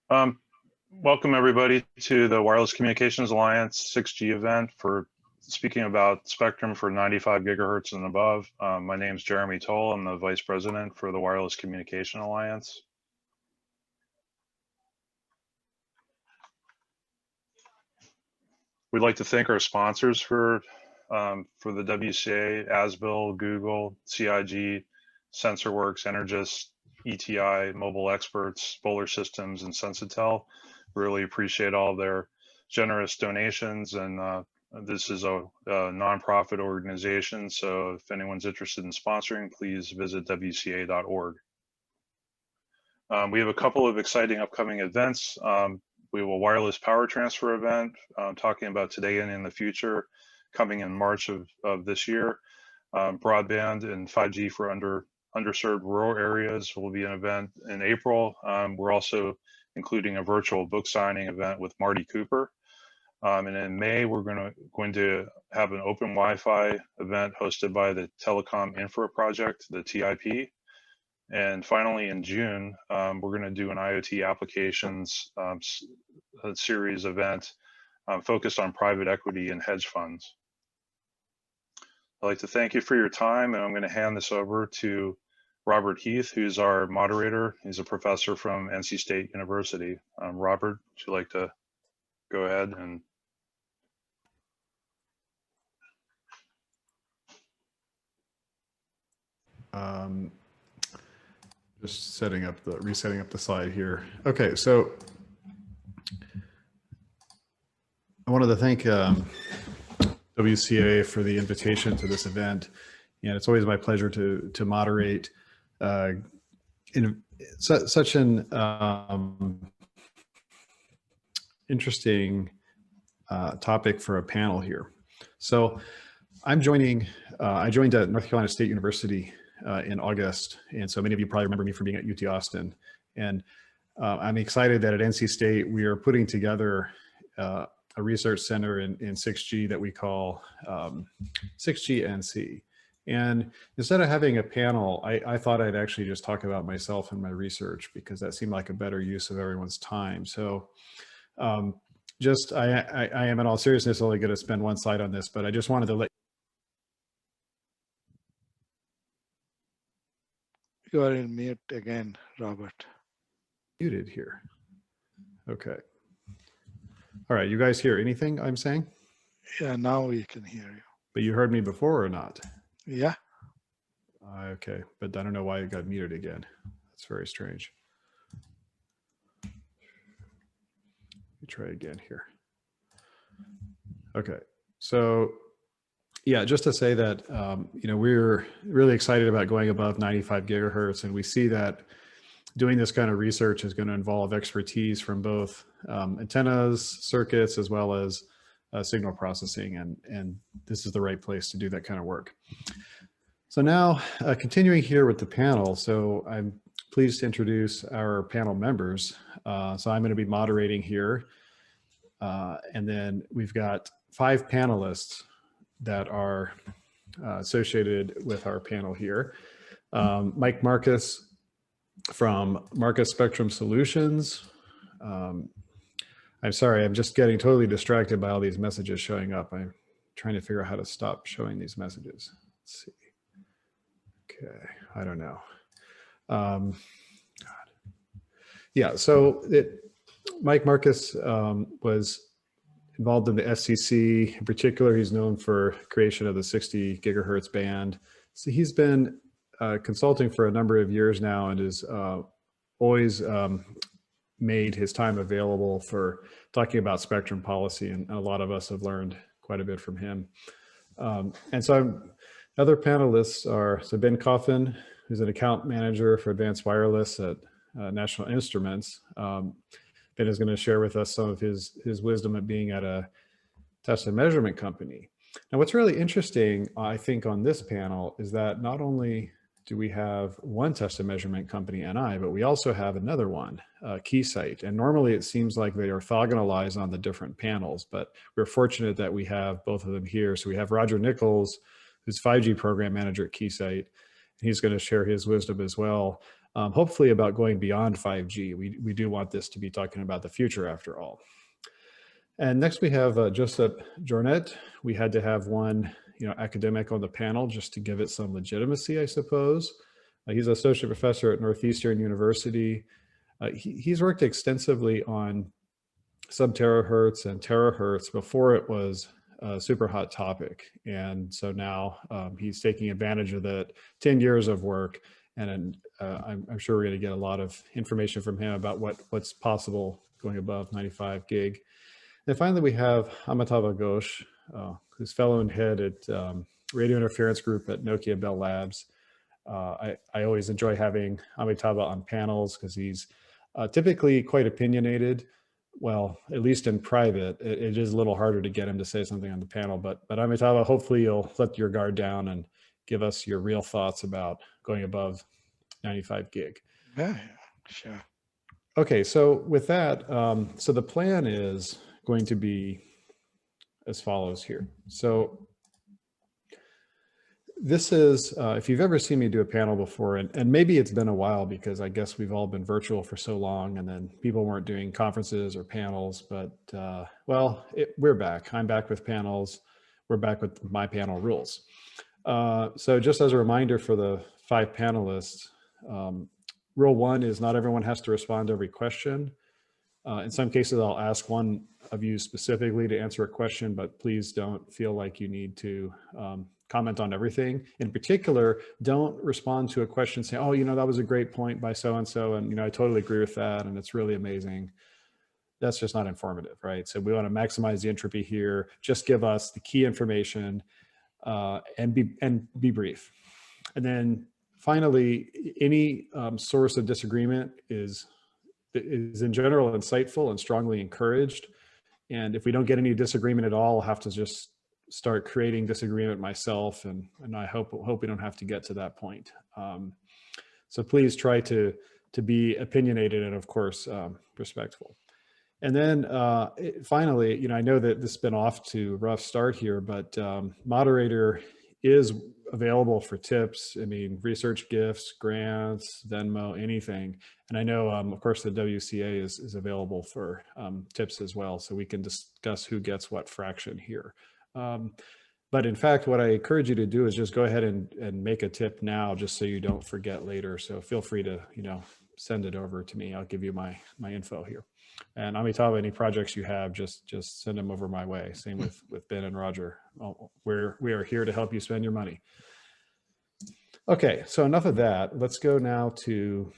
Um, Welcome everybody to the Wireless Communications Alliance 6G event for speaking about spectrum for 95 gigahertz and above. My name is Jeremy Toll. I'm the Vice President for the Wireless Communication Alliance. We'd like to thank our sponsors for the WCA, Asbill, Google, CIG, SensorWorks, Energist, ETI, Mobile Experts, Bowler Systems, and Sensitel. Really appreciate all their generous donations, and this is a nonprofit organization, so if anyone's interested in sponsoring, please visit wca.org. We have a couple of exciting upcoming events. We have a wireless power transfer event talking about today and in the future, coming in March of this year. Broadband and 5G for underserved rural areas will be an event in April. We're also including a virtual book signing event with Marty Cooper. And in May, we're going to have an open Wi-Fi event hosted by the Telecom Infra Project, the TIP. And finally, in June, we're going to do an IoT applications series event focused on private equity and hedge funds. I'd like to thank you for your time, and I'm going to hand this over to Robert Heath, who's our moderator. He's a professor from NC State University. Robert, would you like to go ahead and... Just resetting up the slide here. Okay, so I wanted to thank WCA for the invitation to this event, and it's always my pleasure to moderate in such an interesting topic for a panel here. So I'm joining. I joined at North Carolina State University in August, and so many of you probably remember me from being at UT Austin. And I'm excited that at NC State we are putting together a research center in 6G that we call 6G NC. And instead of having a panel, I thought I'd actually just talk about myself and my research, because that seemed like a better use of everyone's time. So I am in all seriousness only going to spend one slide on this, but I just wanted to let you are in mute again, Robert. Muted here. Okay. All right, you guys hear anything I'm saying? Yeah, now we can hear you. But you heard me before or not? Yeah. Okay, but I don't know why it got muted again. That's very strange. Let me try again here. Okay, so yeah, just to say that we're really excited about going above 95 gigahertz, and we see that doing this kind of research is going to involve expertise from both antennas, circuits, as well as signal processing, and this is the right place to do that kind of work. So now, continuing here with the panel, so I'm pleased to introduce our panel members. So I'm going to be moderating here, and then we've got 5 panelists that are associated with our panel here. Mike Marcus from Marcus Spectrum Solutions. I'm sorry, I'm just getting totally distracted by all these messages showing up. I'm trying to figure out how to stop showing these messages. Let's see. Okay, I don't know. God. Yeah, so Mike Marcus was involved in the FCC. In particular, he's known for creation of the 60 gigahertz band. So he's been consulting for a number of years now, and is always made his time available for talking about spectrum policy, and a lot of us have learned quite a bit from him. And so other panelists are, so Ben Coffin, who's an account manager for advanced wireless at National Instruments. Ben is going to share with us some of his wisdom at being at a test and measurement company. Now, what's really interesting, I think, on this panel is that not only do we have one test and measurement company, NI, but we also have another one, Keysight. And normally it seems like they are orthogonalized on the different panels, but we're fortunate that we have both of them here. So we have Roger Nichols, who's 5G program manager at Keysight. He's going to share his wisdom as well hopefully about going beyond 5G. We do want this to be talking about the future after all. And next we have Joseph Jornett. We had to have one academic on the panel just to give it some legitimacy, I suppose. He's an associate professor at Northeastern University. He's worked extensively on sub-terahertz and terahertz before it was a super hot topic. And so now he's taking advantage of that 10 years of work. And I'm sure we're going to get a lot of information from him about what's possible going above 95 gig. And finally, we have Amitabh Ghosh, who's fellow and head at radio interference group at Nokia Bell Labs. I always enjoy having Amitabh on panels because he's typically quite opinionated. Well, at least in private, it is a little harder to get him to say something on the panel. But Amitabh, hopefully you'll let your guard down and give us your real thoughts about going above 95 gig. Yeah, sure. Okay, so with that, so the plan is going to be as follows here. So this is, if you've ever seen me do a panel before, and maybe it's been a while because I guess we've all been virtual for so long and then people weren't doing conferences or panels, but well, we're back. I'm back with panels. We're back with my panel rules. So just as a reminder for the 5 panelists, rule 1 is not everyone has to respond to every question. In some cases, I'll ask one of you specifically to answer a question, but please don't feel like you need to comment on everything. In particular, don't respond to a question saying, oh, that was a great point by so-and-so, and I totally agree with that, and it's really amazing. That's just not informative, right? So we want to maximize the entropy here. Just give us the key information and be brief. And then finally, any source of disagreement is in general insightful and strongly encouraged. And if we don't get any disagreement at all, I'll have to just start creating disagreement myself. And I hope we don't have to get to that point. So please try to be opinionated and of course, respectful. And then finally, I know that this has been off to a rough start here, but moderator is available for tips. I mean, research gifts, grants, Venmo, anything. And I know, of course, the WCA is available for tips as well. So we can discuss who gets what fraction here. But in fact, what I encourage you to do is just go ahead and make a tip now, just so you don't forget later. So feel free to, send it over to me. I'll give you my info here. And Amitabh, any projects you have, just send them over my way. Same with Ben and Roger. We are here to help you spend your money. Okay, so enough of that. Let's go now to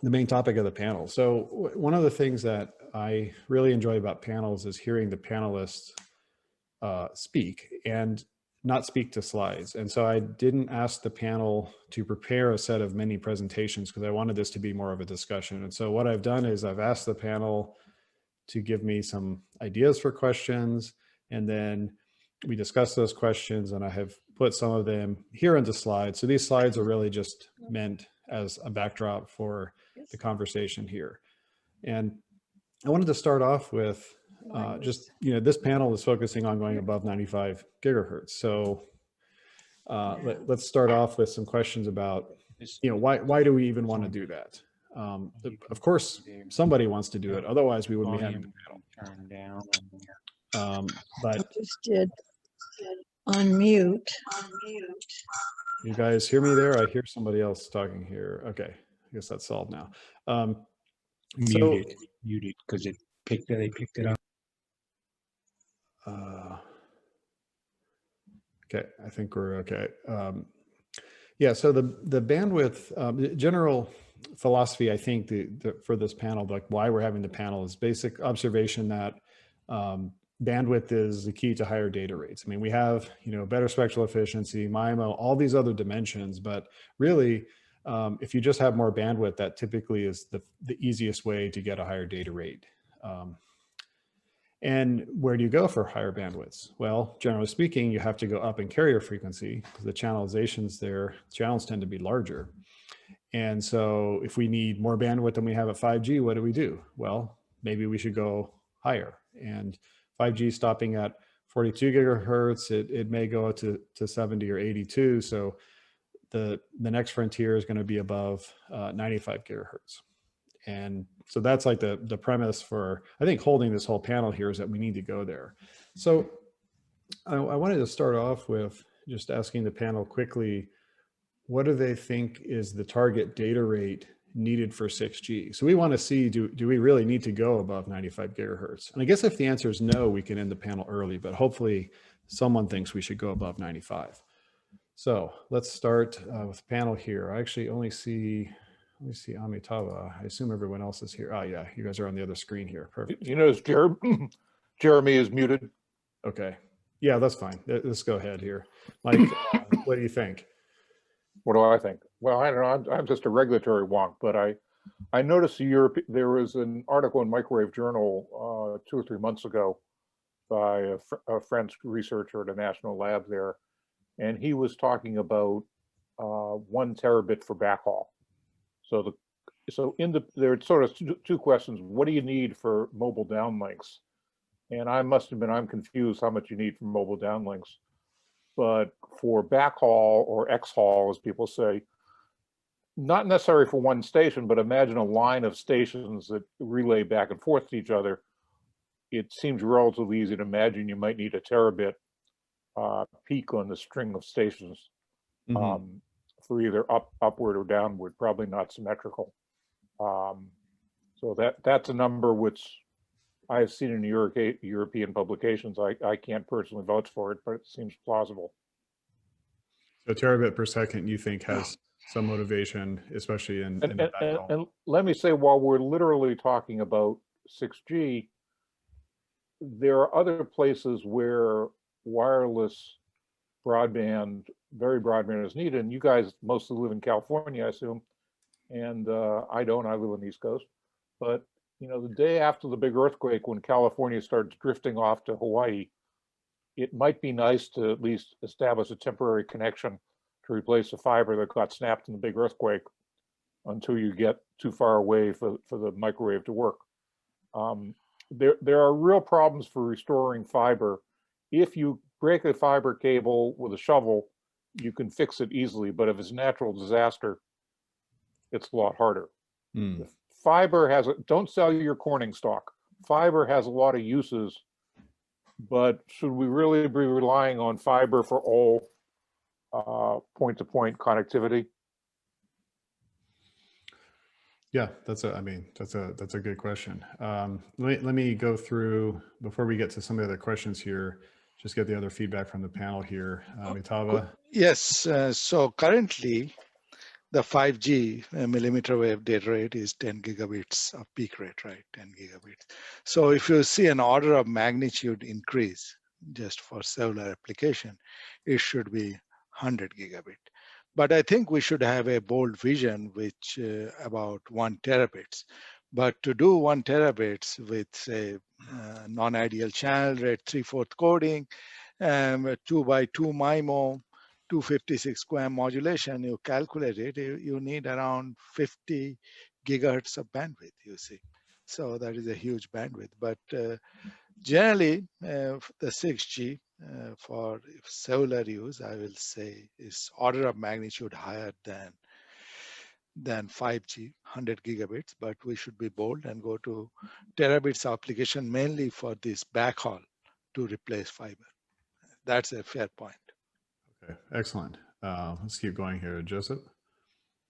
the main topic of the panel. So one of the things that I really enjoy about panels is hearing the panelists speak and not speak to slides. And so I didn't ask the panel to prepare a set of mini presentations because I wanted this to be more of a discussion. And so what I've done is I've asked the panel to give me some ideas for questions, and then we discuss those questions, and I have put some of them here into slides. So these slides are really just meant as a backdrop for the conversation here. And I wanted to start off with this panel is focusing on going above 95 gigahertz. So let's start off with some questions about, why do we even want to do that? Of course, somebody wants to do it. Otherwise, we wouldn't be having the panel. But I just did unmute. You guys hear me there? I hear somebody else talking here. Okay, I guess that's solved now. Muted because they picked it up. Okay, I think we're okay. Yeah, so the bandwidth, general philosophy, I think for this panel, like why we're having the panel, is basic observation that bandwidth is the key to higher data rates. I mean, we have, better spectral efficiency, MIMO, all these other dimensions, but really, if you just have more bandwidth, that typically is the easiest way to get a higher data rate. And where do you go for higher bandwidths? Well, generally speaking, you have to go up in carrier frequency because the channelizations there, channels tend to be larger. And so if we need more bandwidth than we have at 5G, what do? Well, maybe we should go higher. And 5G stopping at 42 gigahertz, it may go to 70 or 82. So the next frontier is going to be above 95 gigahertz. And so that's like the premise for, I think, holding this whole panel here is that we need to go there. So I wanted to start off with just asking the panel quickly, what do they think is the target data rate needed for 6G? So we want to see, do we really need to go above 95 gigahertz? And I guess if the answer is no, we can end the panel early, but hopefully someone thinks we should go above 95. So let's start with the panel here. I actually only see, let me see Amitabha. I assume everyone else is here. Oh yeah, you guys are on the other screen here. Perfect. You notice Jeremy is muted. Okay. Yeah, that's fine. Let's go ahead here. Mike, what do you think? What do I think? Well, I don't know. I'm just a regulatory wonk, but I noticed there was an article in Microwave Journal 2 or 3 months ago by a French researcher at a national lab there, and he was talking about 1 terabit for backhaul. So there's sort of two questions. What do you need for mobile downlinks? And I must admit, I'm confused how much you need for mobile downlinks. But for backhaul or X-haul, as people say, not necessary for one station, but imagine a line of stations that relay back and forth to each other. It seems relatively easy to imagine you might need a terabit peak on the string of stations. For either upward or downward, probably not symmetrical. So that's a number which I have seen in European publications. I can't personally vouch for it, but it seems plausible. So terabit per second, you think has some motivation, especially in the backhaul. And let me say, while we're literally talking about 6G, there are other places where wireless broadband, very broadband is needed. And you guys mostly live in California, I assume. And I don't, I live on the East Coast. But you know, the day after the big earthquake, when California starts drifting off to Hawaii, it might be nice to at least establish a temporary connection to replace the fiber that got snapped in the big earthquake until you get too far away for the microwave to work. There are real problems for restoring fiber. If you break a fiber cable with a shovel, you can fix it easily, but if it's a natural disaster, it's a lot harder. Fiber has, don't sell your Corning stock. Fiber has a lot of uses, but should we really be relying on fiber for all point-to-point connectivity? Yeah, that's a good question. Let me go through, before we get to some of the other questions here, just get the other feedback from the panel here. Amitabha. Yes, so currently the 5G millimeter wave data rate is 10 gigabits of peak rate, right? 10 gigabits. So if you see an order of magnitude increase just for cellular application, it should be 100 gigabit. But I think we should have a bold vision, which about 1 terabits. But to do 1 terabits with say non-ideal channel rate 3/4 coding, 2x2 MIMO, 256 QAM modulation, you calculate it, you need around 50 gigahertz of bandwidth, you see. So that is a huge bandwidth. But generally, the 6G for cellular use, I will say, is order of magnitude higher than 5G, 100 gigabits, but we should be bold and go to terabits application mainly for this backhaul to replace fiber. That's a fair point. Okay, excellent. Let's keep going here. Joseph?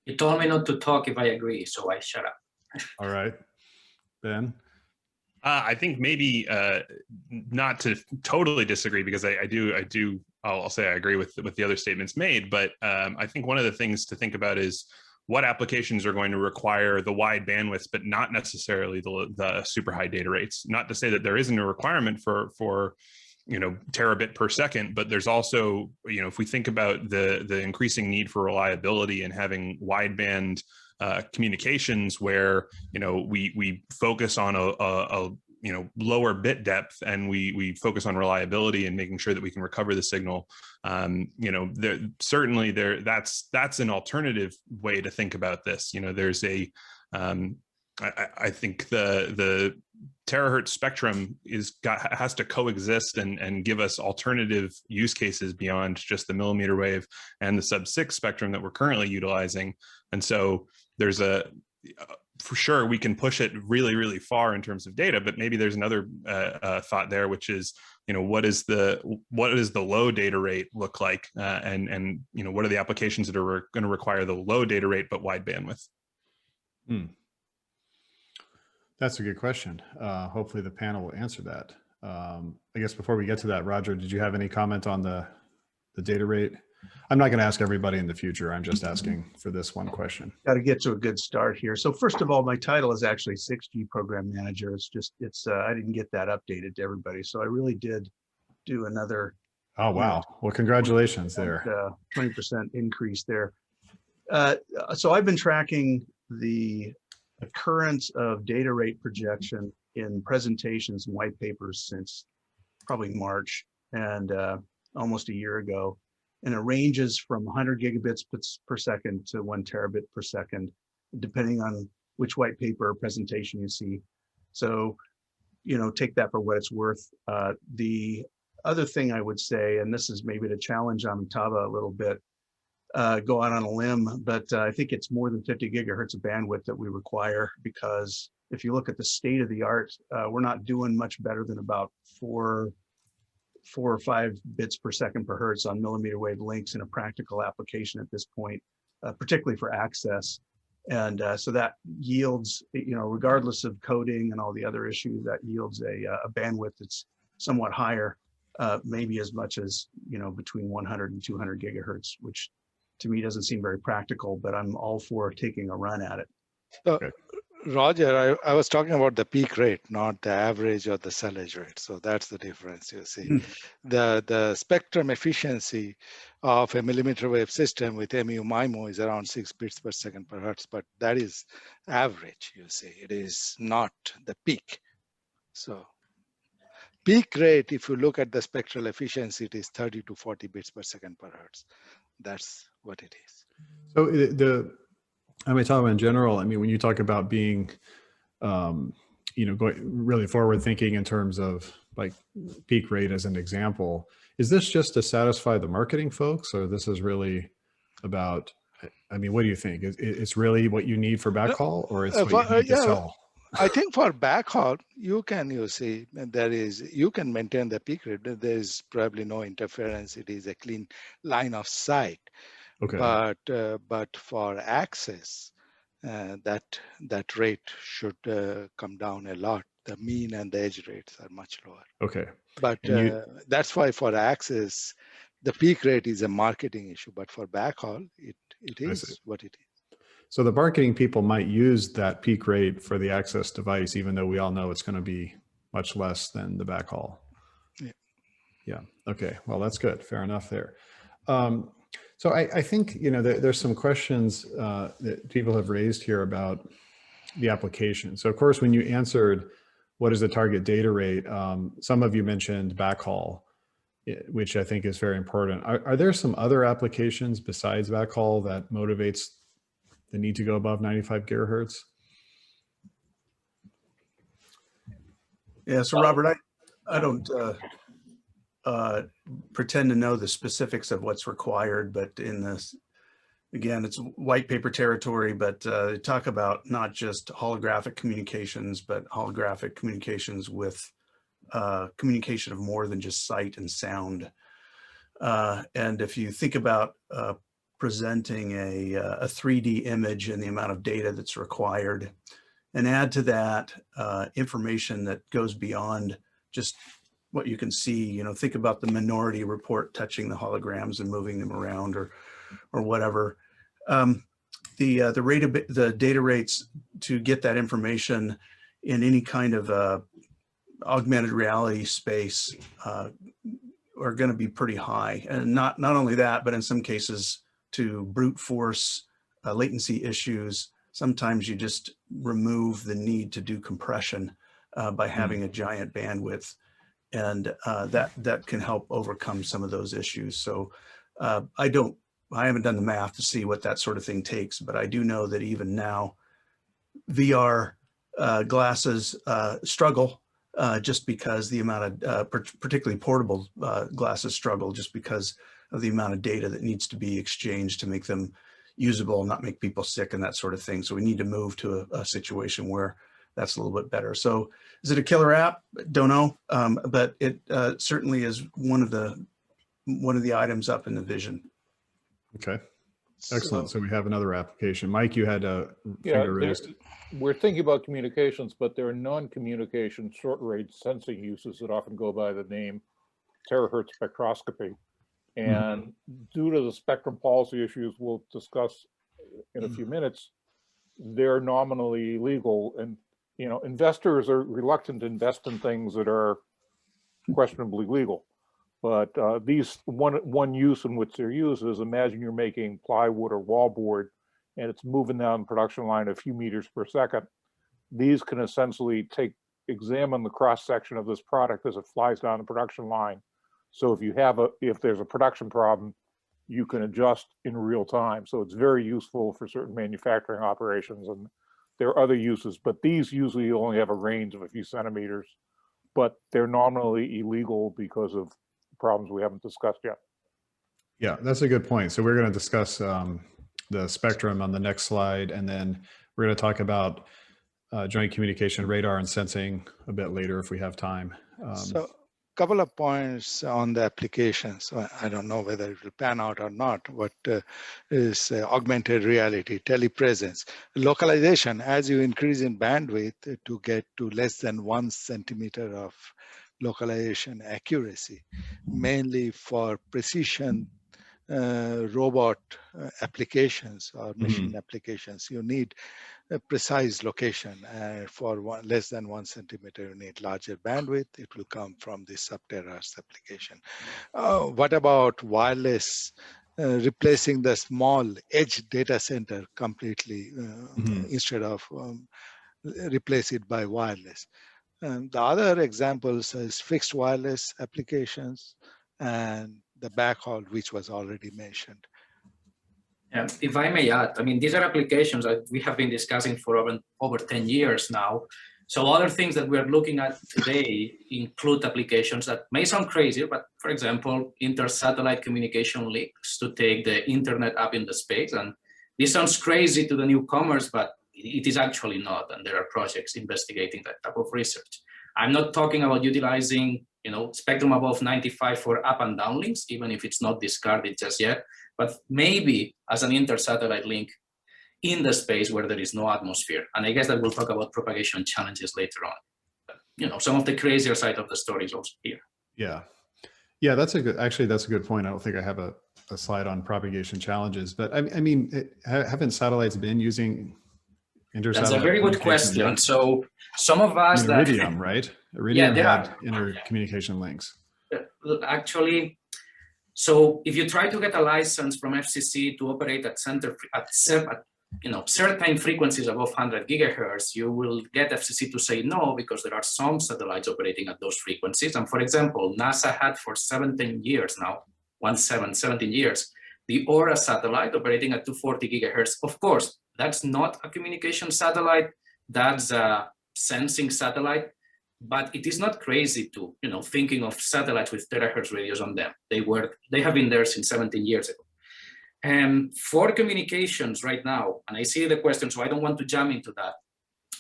You told me not to talk if I agree, so I shut up. All right. Ben? I think maybe not to totally disagree, because I'll say I agree with the other statements made, but I think one of the things to think about is what applications are going to require the wide bandwidths, but not necessarily the super high data rates. Not to say that there isn't a requirement for terabit per second, but there's also, if we think about the increasing need for reliability and having wideband communications where, we focus on a lower bit depth, and we focus on reliability and making sure that we can recover the signal. Certainly that's an alternative way to think about this. There's I think the terahertz spectrum has to coexist and give us alternative use cases beyond just the millimeter wave and the sub-6 spectrum that we're currently utilizing. And so there's for sure we can push it really, really far in terms of data, but maybe there's another thought there, which is, what does the low data rate look like, and what are the applications that are going to require the low data rate but wide bandwidth? That's a good question. Hopefully the panel will answer that. I guess before we get to that, Roger, did you have any comment on the data rate? I'm not going to ask everybody in the future. I'm just asking for this one question. Got to get to a good start here. So first of all, my title is actually 6G Program Manager. I didn't get that updated to everybody. So I really did do another. Oh, wow. Well, congratulations there. 20% increase there. So I've been tracking the occurrence of data rate projection in presentations and white papers since probably March and almost a year ago. And it ranges from 100 gigabits per second to 1 terabit per second, depending on which white paper or presentation you see. So, take that for what it's worth. The other thing I would say, and this is maybe to challenge Amitabha a little bit, go out on a limb, but I think it's more than 50 gigahertz of bandwidth that we require, because if you look at the state of the art, we're not doing much better than about 4 or 5 bits per second per hertz on millimeter wave links in a practical application at this point, particularly for access. And so that yields, regardless of coding and all the other issues, that yields a bandwidth that's somewhat higher, maybe as much as, between 100 and 200 gigahertz, which to me doesn't seem very practical, but I'm all for taking a run at it. Okay. Roger, I was talking about the peak rate, not the average or the cellage rate. So that's the difference, you see. The spectrum efficiency of a millimeter wave system with MU-MIMO is around 6 bits per second per hertz, but that is average, you see. It is not the peak. So peak rate, if you look at the spectral efficiency, it is 30 to 40 bits per second per hertz. That's what it is. So I mean, talking in general, I mean, when you talk about being, going really forward thinking in terms of like peak rate as an example, is this just to satisfy the marketing folks, or this is really about, I mean, what do you think? It's really what you need for backhaul, or it's what you need to sell? I think for backhaul, you can maintain the peak rate. There is probably no interference. It is a clean line of sight. Okay. But for access, that rate should come down a lot. The mean and the edge rates are much lower. Okay. But that's why for access, the peak rate is a marketing issue. But for backhaul, it is what it is. So the marketing people might use that peak rate for the access device, even though we all know it's going to be much less than the backhaul. Yeah. Yeah. Okay. Well, that's good. Fair enough there. So I think, there's some questions that people have raised here about the application. So of course, when you answered what is the target data rate, some of you mentioned backhaul, which I think is very important. Are there some other applications besides backhaul that motivates the need to go above 95 gigahertz? Yeah, so Robert, I don't pretend to know the specifics of what's required, but in this, again, it's white paper territory, but talk about not just holographic communications, but holographic communications with communication of more than just sight and sound. And if you think about presenting a 3D image and the amount of data that's required, and add to that information that goes beyond just what you can see, think about the Minority Report touching the holograms and moving them around or whatever. The data rates to get that information in any kind of augmented reality space are going to be pretty high. And not only that, but in some cases to brute force latency issues, sometimes you just remove the need to do compression by having a giant bandwidth. And that can help overcome some of those issues. So I haven't done the math to see what that sort of thing takes, but I do know that even now VR glasses struggle just because the amount of, particularly portable glasses struggle just because of the amount of data that needs to be exchanged to make them usable, not make people sick and that sort of thing. So we need to move to a situation where that's a little bit better. So is it a killer app? Don't know, but it certainly is one of the items up in the vision. Okay, excellent. So we have another application. Mike, you had a finger raised. We're thinking about communications, but there are non-communication short-range sensing uses that often go by the name Terahertz Spectroscopy. And due to the spectrum policy issues we'll discuss in a few minutes, they're nominally illegal. And investors are reluctant to invest in things that are questionably legal. But these one use in which they're used is, imagine you're making plywood or wallboard, and it's moving down the production line a few meters per second. These can essentially examine the cross section of this product as it flies down the production line. So if there's a production problem, you can adjust in real time. So it's very useful for certain manufacturing operations, and there are other uses, but these usually only have a range of a few centimeters, but they're nominally illegal because of problems we haven't discussed yet. Yeah, that's a good point. So we're going to discuss the spectrum on the next slide, and then we're going to talk about joint communication radar and sensing a bit later if we have time. So a couple of points on the application. So I don't know whether it will pan out or not. What is augmented reality, telepresence, localization. As you increase in bandwidth to get to less than 1 centimeter of localization accuracy, mainly for precision robot applications or machine applications, you need a precise location. For less than 1 centimeter, you need larger bandwidth. It will come from the sub-terahertz application. What about wireless, replacing the small edge data center completely instead of replace it by wireless? And the other examples is fixed wireless applications and the backhaul, which was already mentioned. If I may add, I mean, these are applications that we have been discussing for over 10 years now. So other things that we're looking at today include applications that may sound crazy, but for example, inter-satellite communication links to take the internet up in the space. And this sounds crazy to the newcomers, but it is actually not. And there are projects investigating that type of research. I'm not talking about utilizing, spectrum above 95 for up and down links, even if it's not discarded just yet, but maybe as an inter-satellite link in the space where there is no atmosphere. And I guess that we'll talk about propagation challenges later on. But, some of the crazier side of the story is also here. Yeah, that's a good point. I don't think I have a slide on propagation challenges, but I mean, haven't satellites been using inter-satellite? That's a very good question. Links? So some of us Iridium, right? Iridium had intercommunication links. Actually, so if you try to get a license from FCC to operate at certain frequencies above 100 gigahertz, you will get FCC to say no, because there are some satellites operating at those frequencies. And for example, NASA had for 17 years now, 17 years, the Aura satellite operating at 240 gigahertz. Of course, that's not a communication satellite, that's a sensing satellite, but it is not crazy to, thinking of satellites with terahertz radios on them. They have been there since 17 years ago. And for communications right now, and I see the question, so I don't want to jump into that.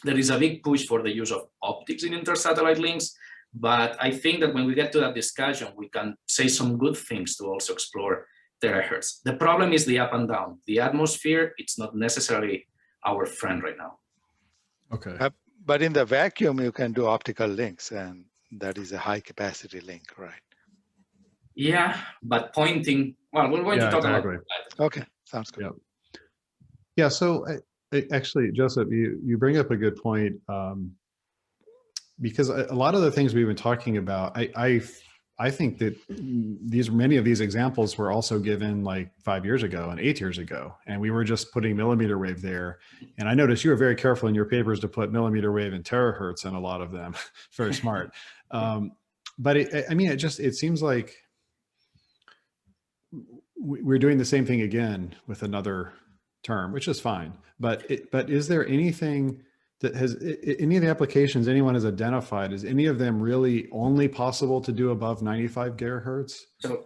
There is a big push for the use of optics in inter-satellite links, but I think that when we get to that discussion, we can say some good things to also explore terahertz. The problem is the up and down. The atmosphere, it's not necessarily our friend right now. Okay. But in the vacuum, you can do optical links, and that is a high capacity link, right? Yeah, but pointing, well, we're going to talk about that. Okay, sounds good. Yeah, so actually, Joseph, you bring up a good point, because a lot of the things we've been talking about, I think that many of these examples were also given like 5 years ago and 8 years ago, and we were just putting millimeter wave there. And I noticed you were very careful in your papers to put millimeter wave and terahertz in a lot of them. Very smart. But it seems like we're doing the same thing again with another term, which is fine. But is there anything Has any of the applications anyone has identified, is any of them really only possible to do above 95 gigahertz?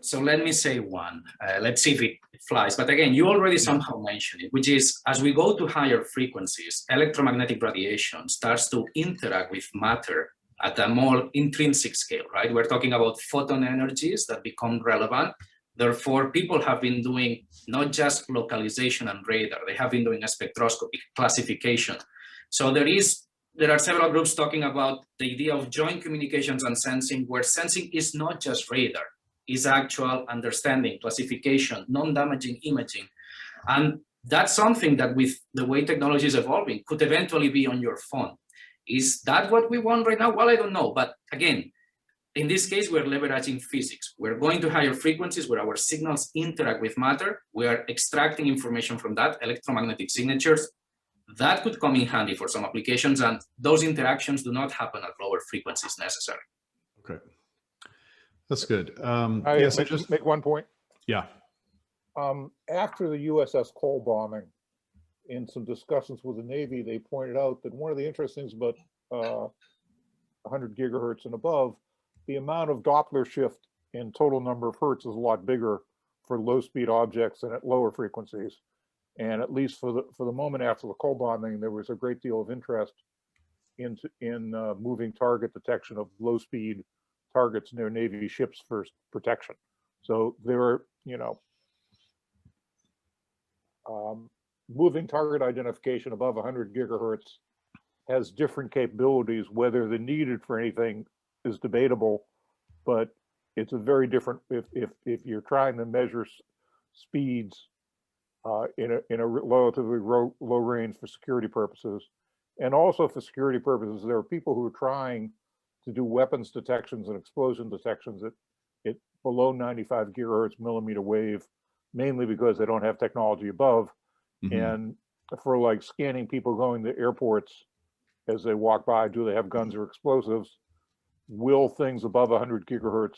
So let me say one. Let's see if it flies. But again, you already somehow mentioned it, which is as we go to higher frequencies, electromagnetic radiation starts to interact with matter at a more intrinsic scale, right? We're talking about photon energies that become relevant. Therefore, people have been doing not just localization and radar, they have been doing a spectroscopy, classification. So there are several groups talking about the idea of joint communications and sensing, where sensing is not just radar, is actual understanding, classification, non-damaging imaging. And that's something that with the way technology is evolving could eventually be on your phone. Is that what we want right now? Well, I don't know. But again, in this case, we're leveraging physics. We're going to higher frequencies where our signals interact with matter. We are extracting information from that, electromagnetic signatures. That could come in handy for some applications, and those interactions do not happen at lower frequencies necessarily. Okay, that's good. Yes, I just make one point. Yeah. After the USS Cole bombing, in some discussions with the Navy, they pointed out that one of the interesting things about 100 gigahertz and above, the amount of Doppler shift in total number of hertz is a lot bigger for low speed objects than at lower frequencies. And at least for the moment after the Cole bombing, there was a great deal of interest in moving target detection of low speed targets near Navy ships for protection. So there are, moving target identification above 100 gigahertz has different capabilities. Whether they're needed for anything is debatable, but it's a very different, if you're trying to measure speeds in a relatively low range for security purposes, and also for security purposes, there are people who are trying to do weapons detections and explosion detections at below 95 gigahertz millimeter wave, mainly because they don't have technology above. And for like scanning people going to airports as they walk by, do they have guns or explosives? Will things above 100 gigahertz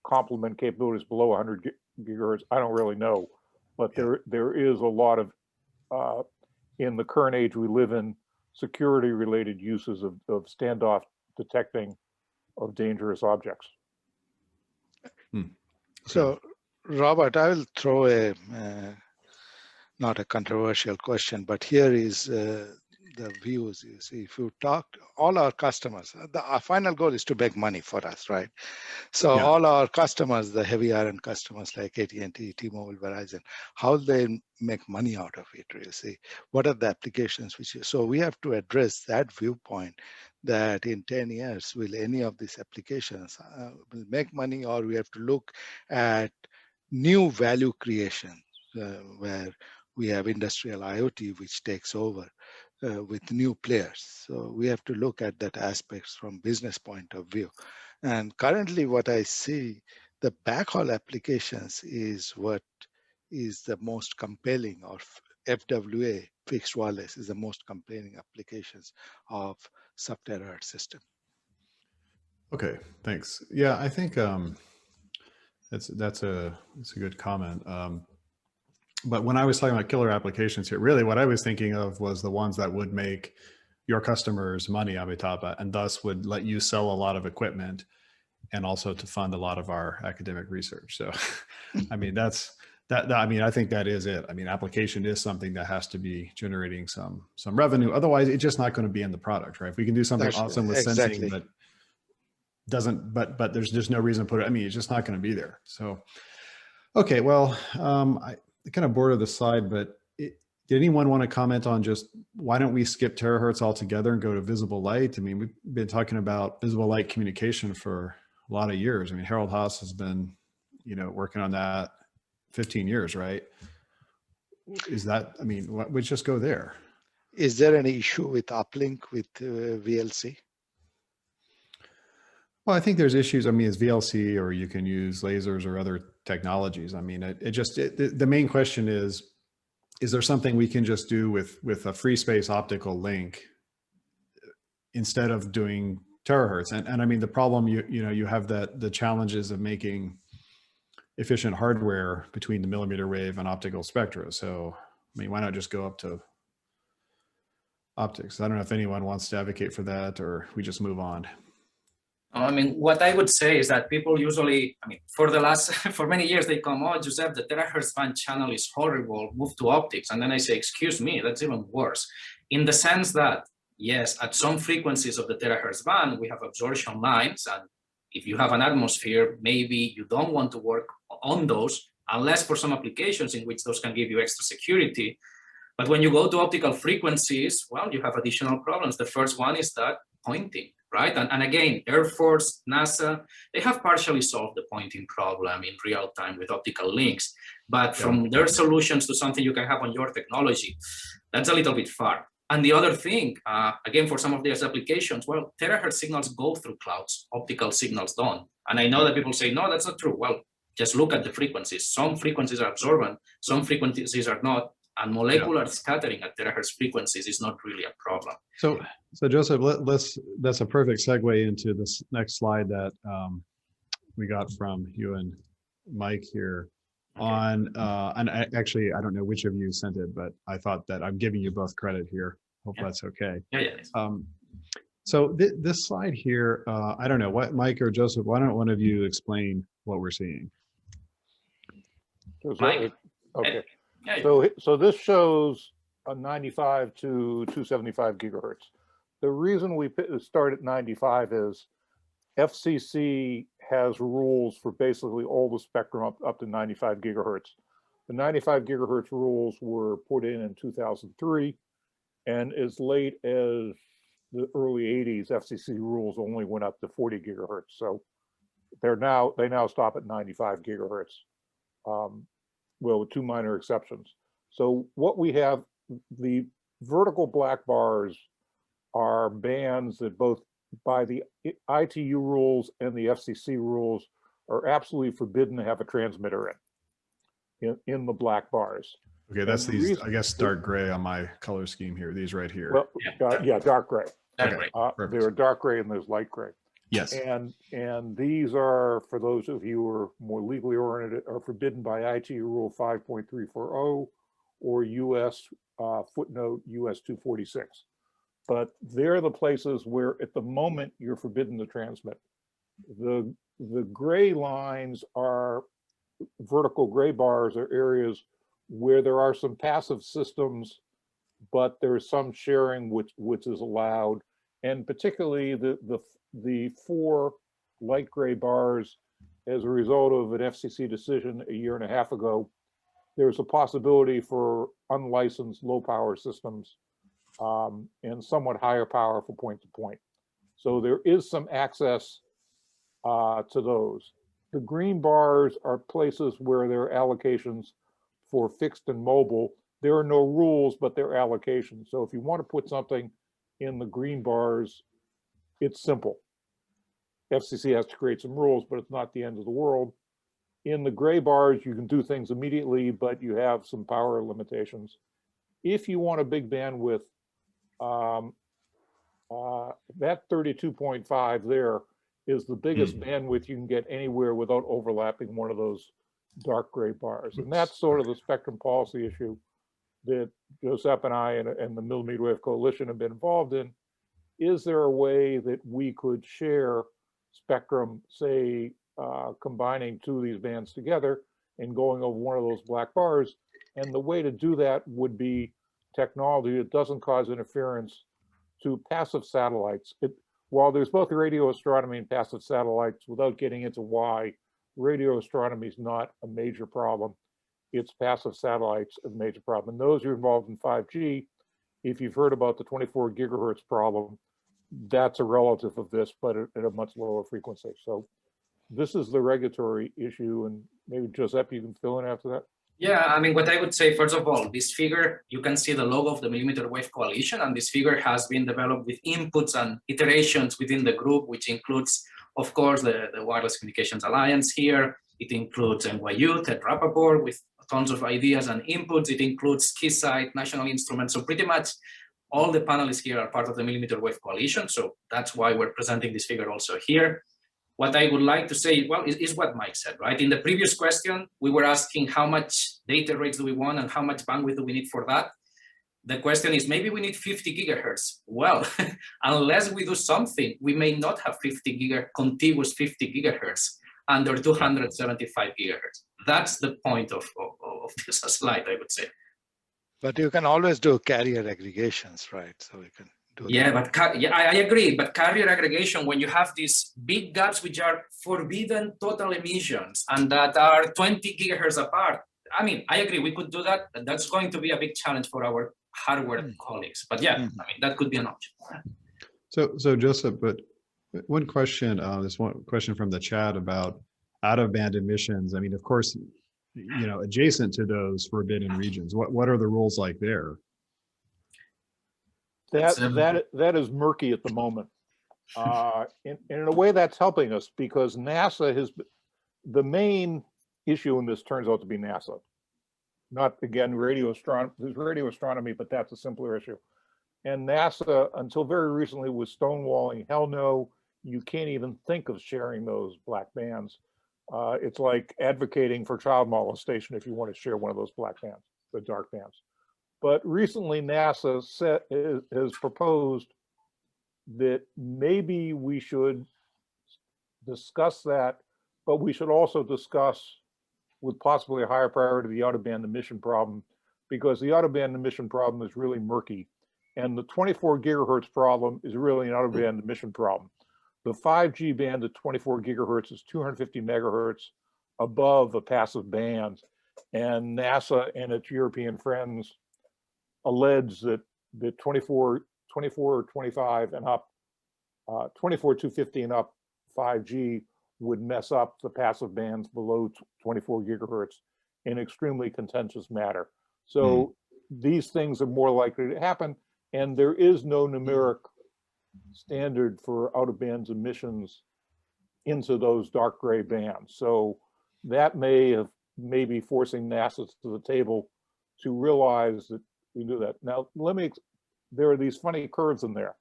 complement capabilities below 100 gigahertz? I don't really know, but there is a lot of, in the current age we live in, security related uses of standoff detecting of dangerous objects. So, Robert, I will throw a not a controversial question, but here is the views. You see, if you talk to all our customers, our final goal is to make money for us, right? So all our customers, the heavy iron customers like AT&T, T-Mobile, Verizon, how they make money out of it, you see? What are the applications so we have to address that viewpoint, that in 10 years, will any of these applications will make money, or we have to look at new value creation where we have industrial IoT, which takes over with new players. So we have to look at that aspects from business point of view. And currently what I see, the backhaul applications is what is the most compelling, or FWA, fixed wireless, is the most compelling applications of sub-terahertz system. Okay, thanks. Yeah, I think that's a good comment. But when I was talking about killer applications here, really what I was thinking of was the ones that would make your customers money, Amitabha, and thus would let you sell a lot of equipment and also to fund a lot of our academic research. So, I mean, I mean, I think that is it. I mean, application is something that has to be generating some revenue. Otherwise, it's just not going to be in the product, right? If we can do something awesome with sensing, but doesn't, but there's just no reason to put it. I mean, it's just not going to be there. So, okay, well, I kind of border the slide, but did anyone want to comment on just why don't we skip terahertz altogether and go to visible light? I mean, we've been talking about visible light communication for a lot of years. I mean, Harold Haas has been, working on that 15 years, right? Is that, I mean, we just go there. Is there any issue with uplink with VLC? Well, I think there's issues. I mean, it's VLC, or you can use lasers or other technologies. I mean, the main question is there something we can just do with a free space optical link instead of doing terahertz? And I mean, the problem, you have the challenges of making efficient hardware between the millimeter wave and optical spectra. So, I mean, why not just go up to optics. I don't know if anyone wants to advocate for that, or we just move on. I mean, what I would say is that people usually, I mean, for many years, they come, oh, Giuseppe, the terahertz band channel is horrible, move to optics. And then I say, excuse me, that's even worse. In the sense that, yes, at some frequencies of the terahertz band, we have absorption lines. And if you have an atmosphere, maybe you don't want to work on those, unless for some applications in which those can give you extra security. But when you go to optical frequencies, well, you have additional problems. The first one is that pointing. Right? And again, Air Force, NASA, they have partially solved the pointing problem in real time with optical links. But from their solutions to something you can have on your technology, that's a little bit far. And the other thing, again, for some of these applications, well, terahertz signals go through clouds, optical signals don't. And I know that people say, no, that's not true. Well, just look at the frequencies. Some frequencies are absorbent, some frequencies are not. And molecular scattering at terahertz frequencies is not really a problem. So Joseph, that's a perfect segue into this next slide that we got from you and Mike here on, and actually, I don't know which of you sent it, but I thought that I'm giving you both credit here. Hope that's okay. Yeah. So this slide here, I don't know, what Mike or Joseph, why don't one of you explain what we're seeing? Mike? Okay. Yeah. So this shows a 95 to 275 gigahertz. The reason we start at 95 is FCC has rules for basically all the spectrum up to 95 gigahertz. The 95 gigahertz rules were put in 2003, and as late as the early 80s, FCC rules only went up to 40 gigahertz. So they now stop at 95 gigahertz. Well, with two minor exceptions. So what we have, the vertical black bars are bands that both by the ITU rules and the FCC rules are absolutely forbidden to have a transmitter in the black bars. Okay, that's these, I guess, dark gray on my color scheme here, these right here. Well, yeah, dark gray. Okay, there are dark gray and there's light gray. Yes. And these are, for those of you who are more legally oriented, are forbidden by ITU Rule 5.340 or US footnote US 246. But they're the places where at the moment you're forbidden to transmit. The gray lines are vertical gray bars are areas where there are some passive systems, but there's some sharing which is allowed. And particularly the four light gray bars, as a result of an FCC decision a year and a half ago, there's a possibility for unlicensed low power systems and somewhat higher power for point to point. So there is some access to those. The green bars are places where there are allocations for fixed and mobile. There are no rules, but there are allocations. So if you want to put something in the green bars, it's simple. FCC has to create some rules, but it's not the end of the world. In the gray bars, you can do things immediately, but you have some power limitations. If you want a big bandwidth, that 32.5 there is the biggest bandwidth you can get anywhere without overlapping one of those dark gray bars. And that's sort of the spectrum policy issue that Joseph and I and the mmWave Coalition have been involved in. Is there a way that we could share spectrum, say, combining two of these bands together and going over one of those black bars? And the way to do that would be technology that doesn't cause interference to passive satellites. While there's both radio astronomy and passive satellites, without getting into why, radio astronomy is not a major problem. It's passive satellites a major problem. And those who are involved in 5G, if you've heard about the 24 gigahertz problem, that's a relative of this, but at a much lower frequency. So this is the regulatory issue, and maybe Joseph, you can fill in after that. Yeah, I mean, what I would say, first of all, this figure, you can see the logo of the mmWave Coalition, and this figure has been developed with inputs and iterations within the group, which includes, of course, the Wireless Communications Alliance here. It includes NYU, Ted Rappaport, with tons of ideas and inputs. It includes Keysight, National Instruments. So pretty much all the panelists here are part of the mmWave Coalition. So that's why we're presenting this figure also here. What I would like to say, well, is what Mike said, right? In the previous question, we were asking how much data rates do we want and how much bandwidth do we need for that? the question is, maybe we need 50 gigahertz. Well, unless we do something, we may not have contiguous 50 gigahertz under 275 gigahertz. That's the point of this slide, I would say. But you can always do carrier aggregations, right? So we can do Yeah, that. but I agree. But carrier aggregation, when you have these big gaps which are forbidden total emissions and that are 20 gigahertz apart, I mean, I agree, we could do that. That's going to be a big challenge for our hardware colleagues. But yeah, I mean, that could be an option. So Joseph, but one question, this one question from the chat about out-of-band emissions. I mean, of course, you know, adjacent to those forbidden regions, what are the rules like there? That is murky at the moment. In a way, that's helping us because NASA has the main issue in this turns out to be NASA. Not again radio astronomy, but that's a simpler issue. And NASA, until very recently, was stonewalling. Hell no, you can't even think of sharing those black bands. It's like advocating for child molestation if you want to share one of those black bands, the dark bands. But recently, NASA has proposed that maybe we should discuss that, but we should also discuss with possibly a higher priority the out-of-band emission problem, because the out-of-band emission problem is really murky. And the 24 gigahertz problem is really an out-of-band emission problem. The 5G band at 24 gigahertz is 250 megahertz above a passive band. And NASA and its European friends allege that the 24, 25 and up, 24, 250 and up 5G would mess up the passive bands below 24 gigahertz in extremely contentious matter. So these things are more likely to happen, and there is no numeric standard for out-of-band emissions into those dark gray bands. So that may be forcing NASA to the table to realize that we do that. Now, there are these funny curves in there.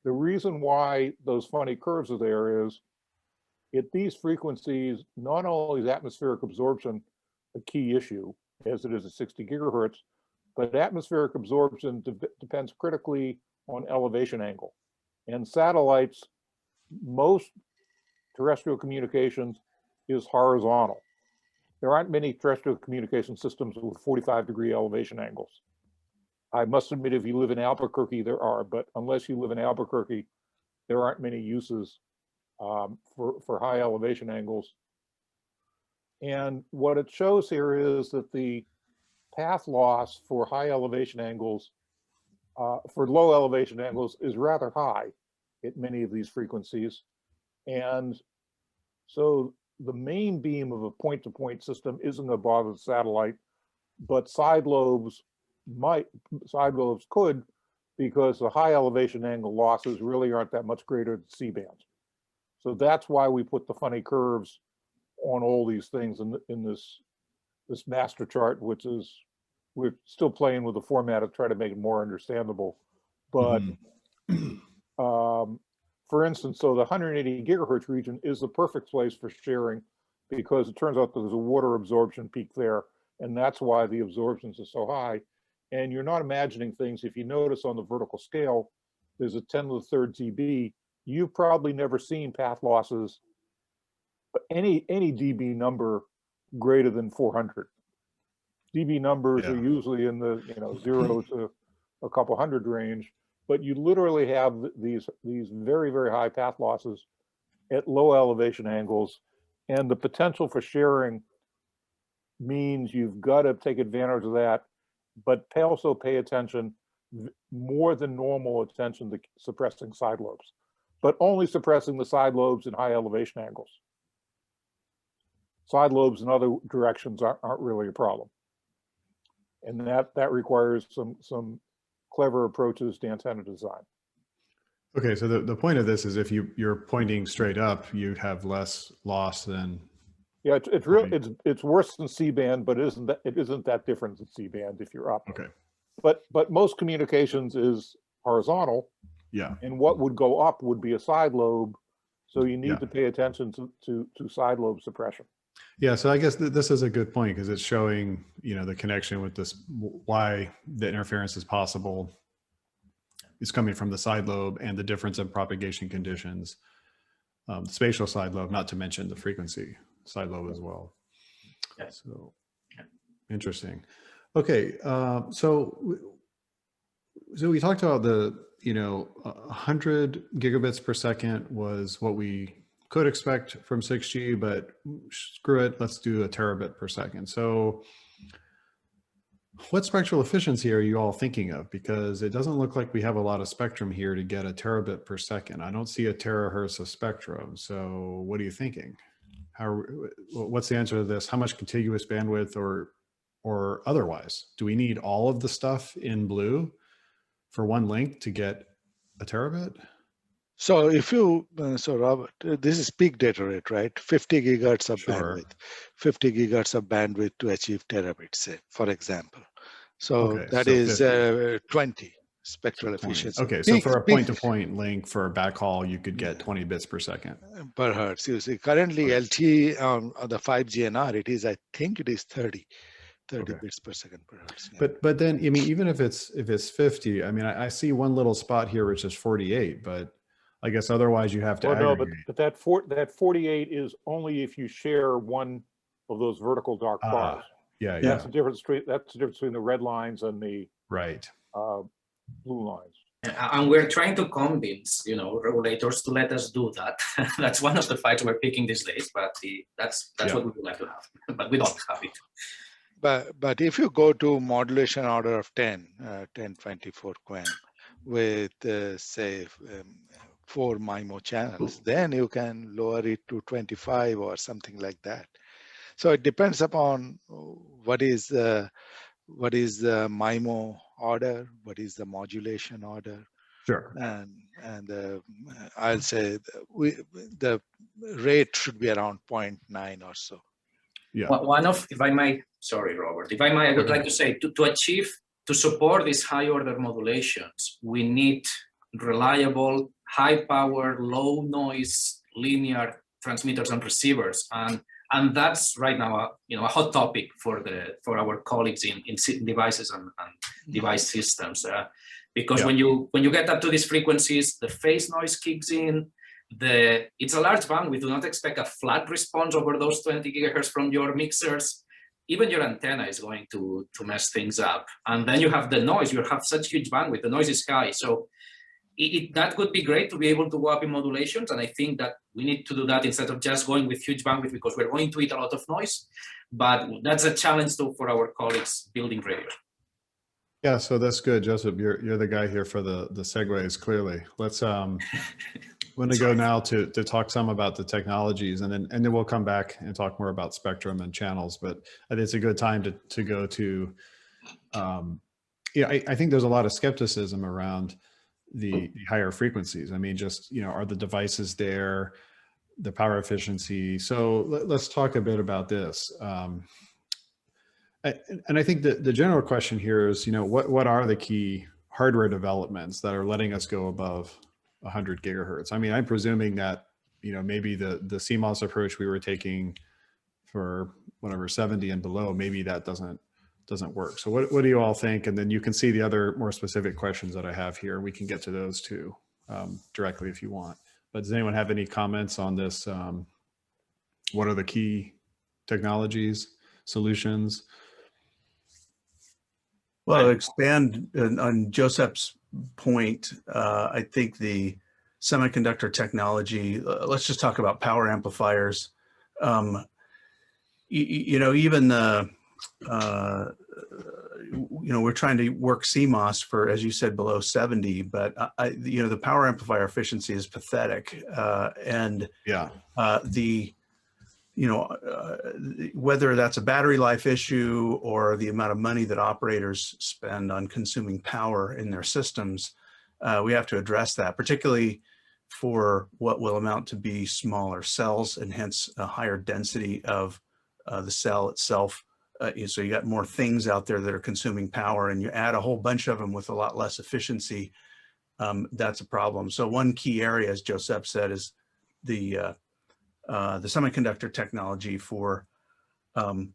The reason why those funny curves are there is at these frequencies, not only is atmospheric absorption a key issue, as it is at 60 gigahertz, but atmospheric absorption depends critically on elevation angle. And satellites, most terrestrial communications is horizontal. There aren't many terrestrial communication systems with 45-degree elevation angles. I must admit, if you live in Albuquerque, there are, but unless you live in Albuquerque, there aren't many uses for high elevation angles. And what it shows here is that the path loss for high elevation angles, for low elevation angles, is rather high at many of these frequencies. And so the main beam of a point-to-point system isn't going to bother the satellite, but side lobes could, because the high elevation angle losses really aren't that much greater than C-band. So that's why we put the funny curves on all these things in this master chart, which is, we're still playing with the format of trying to make it more understandable. But for instance, so the 180 gigahertz region is the perfect place for sharing, because it turns out that there's a water absorption peak there, and that's why the absorptions are so high. And you're not imagining things. If you notice on the vertical scale, there's a 10 to the third dB. You've probably never seen path losses, any dB number greater than 400. dB numbers are usually in the 0 to a couple hundred range, but you literally have these very, very high path losses at low elevation angles, and the potential for sharing means you've got to take advantage of that, but also pay attention, more than normal attention, to suppressing side lobes, but only suppressing the side lobes in high elevation angles. Side lobes in other directions aren't really a problem. And that requires some clever approaches to antenna design. Okay, so the point of this is if you're pointing straight up, you'd have less loss than. Yeah, it's worse than C-band, but it isn't that different than C-band if you're up. Okay. But most communications is horizontal. Yeah. And what would go up would be a side lobe. So you need to pay attention to side lobe suppression. Yeah, so I guess this is a good point because it's showing, the connection with this, why the interference is possible. It's coming from the side lobe and the difference in propagation conditions, the spatial side lobe, not to mention the frequency side lobe as well. Yeah. So interesting. Okay, so we talked about the 100 gigabits per second was what we could expect from 6G, but screw it, let's do a terabit per second. So what spectral efficiency are you all thinking of? Because it doesn't look like we have a lot of spectrum here to get a terabit per second. I don't see a terahertz of spectrum. So what are you thinking? What's the answer to this? How much contiguous bandwidth or otherwise? Do we need all of the stuff in blue for one link to get a terabit? So if you, so Robert, this is peak data rate, right? 50 gigahertz of bandwidth, 50 gigahertz of bandwidth to achieve terabits, say, for example. So okay, that so is 20 spectral 20. efficiency. Okay, so for a point-to-point link for a backhaul, you could get 20 bits per second. Per hertz. You see, currently LTE on the 5G NR, it is, I think it is 30 bits per second per hertz. Yeah. But then, I mean, even if it's 50, I mean, I see one little spot here which is 48, but I guess otherwise you have to aggregate. No, but that 48 is only if you share one of those vertical dark bars. Yeah. That's the difference between the red lines and the blue lines. And we're trying to convince, regulators to let us do that. That's one of the fights we're picking these days, but that's what we would like to have, but we don't have it. But if you go to modulation order of 1024 QAM with say 4 MIMO channels, then you can lower it to 25 or something like that. So it depends upon what is the MIMO order, what is the modulation order. Sure. And I'll say the rate should be around 0.9 or so. Yeah. If I might, sorry, Robert, if I might, I would like to say to support these high order modulations, we need reliable, high power, low noise, linear transmitters and receivers. And that's right now a hot topic for our colleagues in devices and device systems. Because when you get up to these frequencies, the phase noise kicks in. It's a large band. We do not expect a flat response over those 20 gigahertz from your mixers. Even your antenna is going to mess things up. And then you have the noise. You have such huge bandwidth. The noise is high. So that would be great to be able to go up in modulations. And I think that we need to do that instead of just going with huge bandwidth because we're going to eat a lot of noise. But that's a challenge for our colleagues building radio. Yeah, so that's good, Joseph. You're the guy here for the segues. Clearly, let's. I'm going to go now to talk some about the technologies, and then we'll come back and talk more about spectrum and channels. But I think it's a good time to go to. I think there's a lot of skepticism around the higher frequencies. I mean, just are the devices there, the power efficiency. So let's talk a bit about this. And I think the general question here is, what are the key hardware developments that are letting us go above 100 gigahertz? I mean, I'm presuming that, maybe the CMOS approach we were taking for whatever 70 and below, maybe that doesn't work. So what do you all think? And then you can see the other more specific questions that I have here. We can get to those too directly if you want. But does anyone have any comments on this? What are the key technologies, solutions? Well, expand on Joseph's point. I think the semiconductor technology, let's just talk about power amplifiers. Even we're trying to work CMOS for, as you said, below 70, but the power amplifier efficiency is pathetic. Whether that's a battery life issue or the amount of money that operators spend on consuming power in their systems, we have to address that, particularly for what will amount to be smaller cells and hence a higher density of the cell itself. So you got more things out there that are consuming power, and you add a whole bunch of them with a lot less efficiency, that's a problem. So one key area, as Joseph said, is the the semiconductor technology for power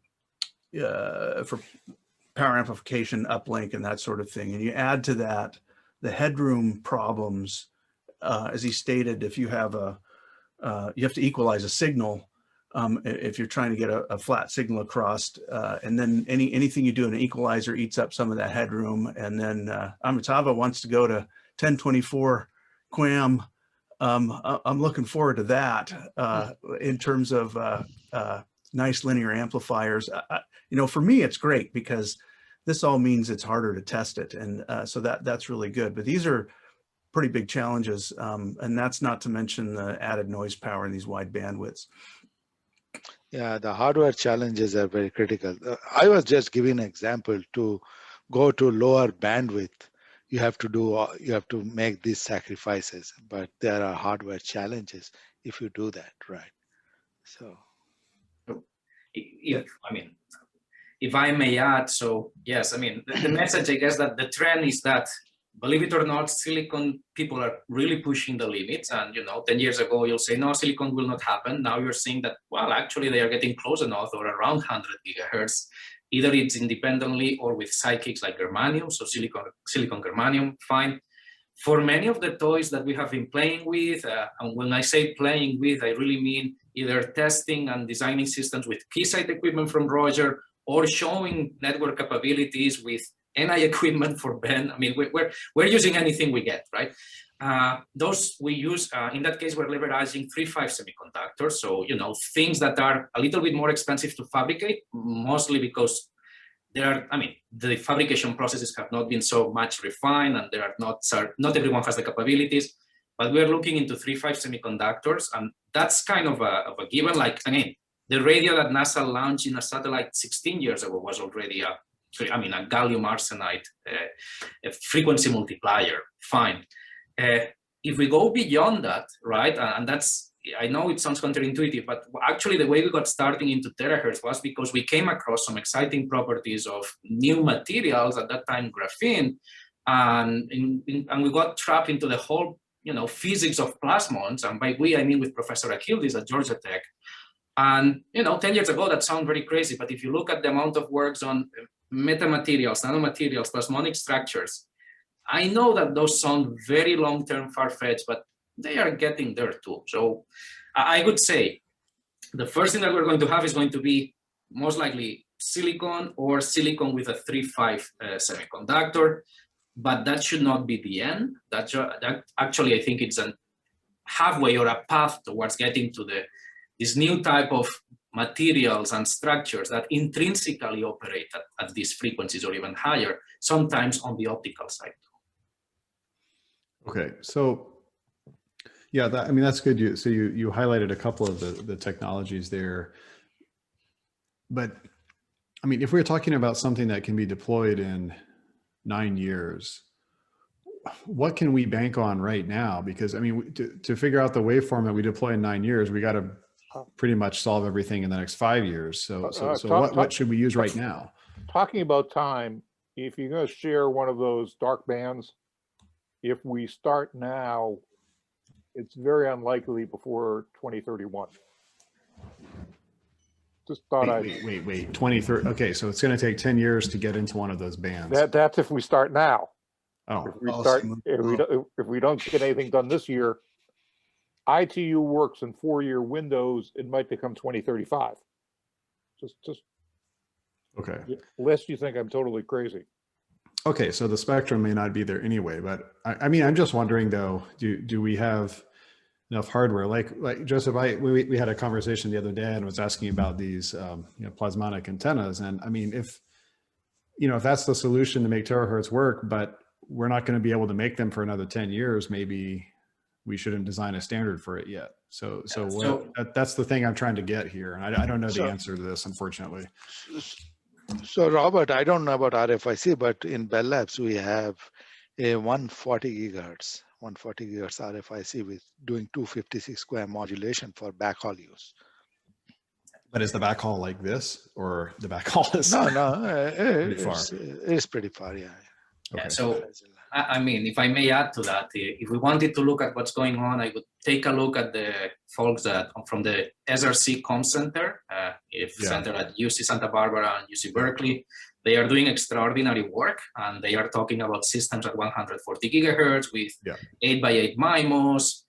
amplification, uplink, and that sort of thing. And you add to that the headroom problems, as he stated, if you have you have to equalize a signal if you're trying to get a flat signal across, and then anything you do in an equalizer eats up some of that headroom. And then Amitabha wants to go to 1024 QAM. I'm looking forward to that in terms of nice linear amplifiers. For me, it's great because this all means it's harder to test it. And so that's really good. But these are pretty big challenges. And that's not to mention the added noise power in these wide bandwidths. Yeah, the hardware challenges are very critical. I was just giving an example. To go to lower bandwidth, you have to make these sacrifices, but there are hardware challenges if you do that, right? So, if I may add, so yes, the message, I guess, that the trend is that, believe it or not, silicon people are really pushing the limits. And 10 years ago, you'll say, no, silicon will not happen. Now you're seeing that, well, actually they are getting close enough, or around 100 gigahertz. Either it's independently or with sidekicks like germanium, so silicon germanium, fine. For many of the toys that we have been playing with, and when I say playing with, I really mean either testing and designing systems with Keysight equipment from Roger, or showing network capabilities with NI equipment for Ben. We're using anything we get, right? Those we use, in that case, we're leveraging 3.5 semiconductors. So, things that are a little bit more expensive to fabricate, mostly because the fabrication processes have not been so much refined, and there are not everyone has the capabilities, but we're looking into 3.5 semiconductors, and that's kind of a given. The radio that NASA launched in a satellite 16 years ago was already a gallium arsenide frequency multiplier, fine. If we go beyond that, right, and that's, I know it sounds counterintuitive, but actually the way we got starting into terahertz was because we came across some exciting properties of new materials, at that time graphene, and we got trapped into the whole, physics of plasmons, and by we, I mean with Professor Akhildis at Georgia Tech. And 10 years ago, that sounded very crazy, but if you look at the amount of works on metamaterials, nanomaterials, plasmonic structures, I know that those sound very long-term, far-fetched, but they are getting there too. So I would say the first thing that we're going to have is going to be most likely silicon, or silicon with a 3.5 semiconductor, but that should not be the end. That actually, I think it's a halfway or a path towards getting to this new type of materials and structures that intrinsically operate at these frequencies or even higher, sometimes on the optical side. Okay, so yeah, that's good. You highlighted a couple of the technologies there, but if we're talking about something that can be deployed in 9 years, what can we bank on right now? Because to figure out the waveform that we deploy in 9 years, we got to pretty much solve everything in the next 5 years. So what should we use right now? Talking about time, if you're going to share one of those dark bands, if we start now, it's very unlikely before 2031. Just thought wait, 2030. Okay, so it's going to take 10 years to get into one of those bands. That's if we start now. Oh, if we don't get anything done this year, ITU works in 4-year windows. It might become 2035. Just okay. Unless you think I'm totally crazy. Okay, so the spectrum may not be there anyway, but I'm just wondering though, do we have enough hardware? Like Joseph, we had a conversation the other day and was asking about these plasmonic antennas, and if that's the solution to make terahertz work, but we're not going to be able to make them for another 10 years, maybe we shouldn't design a standard for it yet. So that's the thing I'm trying to get here, and I don't know the answer to this, unfortunately. So Robert, I don't know about RFIC, but in Bell Labs, we have a 140 gigahertz RFIC with doing 256 square modulation for backhaul use. But is the backhaul like this, or the backhaul is no, pretty far? it's pretty far, yeah. Okay. Yeah, so I mean, if I may add to that, if we wanted to look at what's going on, I would take a look at the folks that from the SRC Com Center, center at UC Santa Barbara and UC Berkeley. They are doing extraordinary work, and they are talking about systems at 140 gigahertz with 8x8 MIMOs,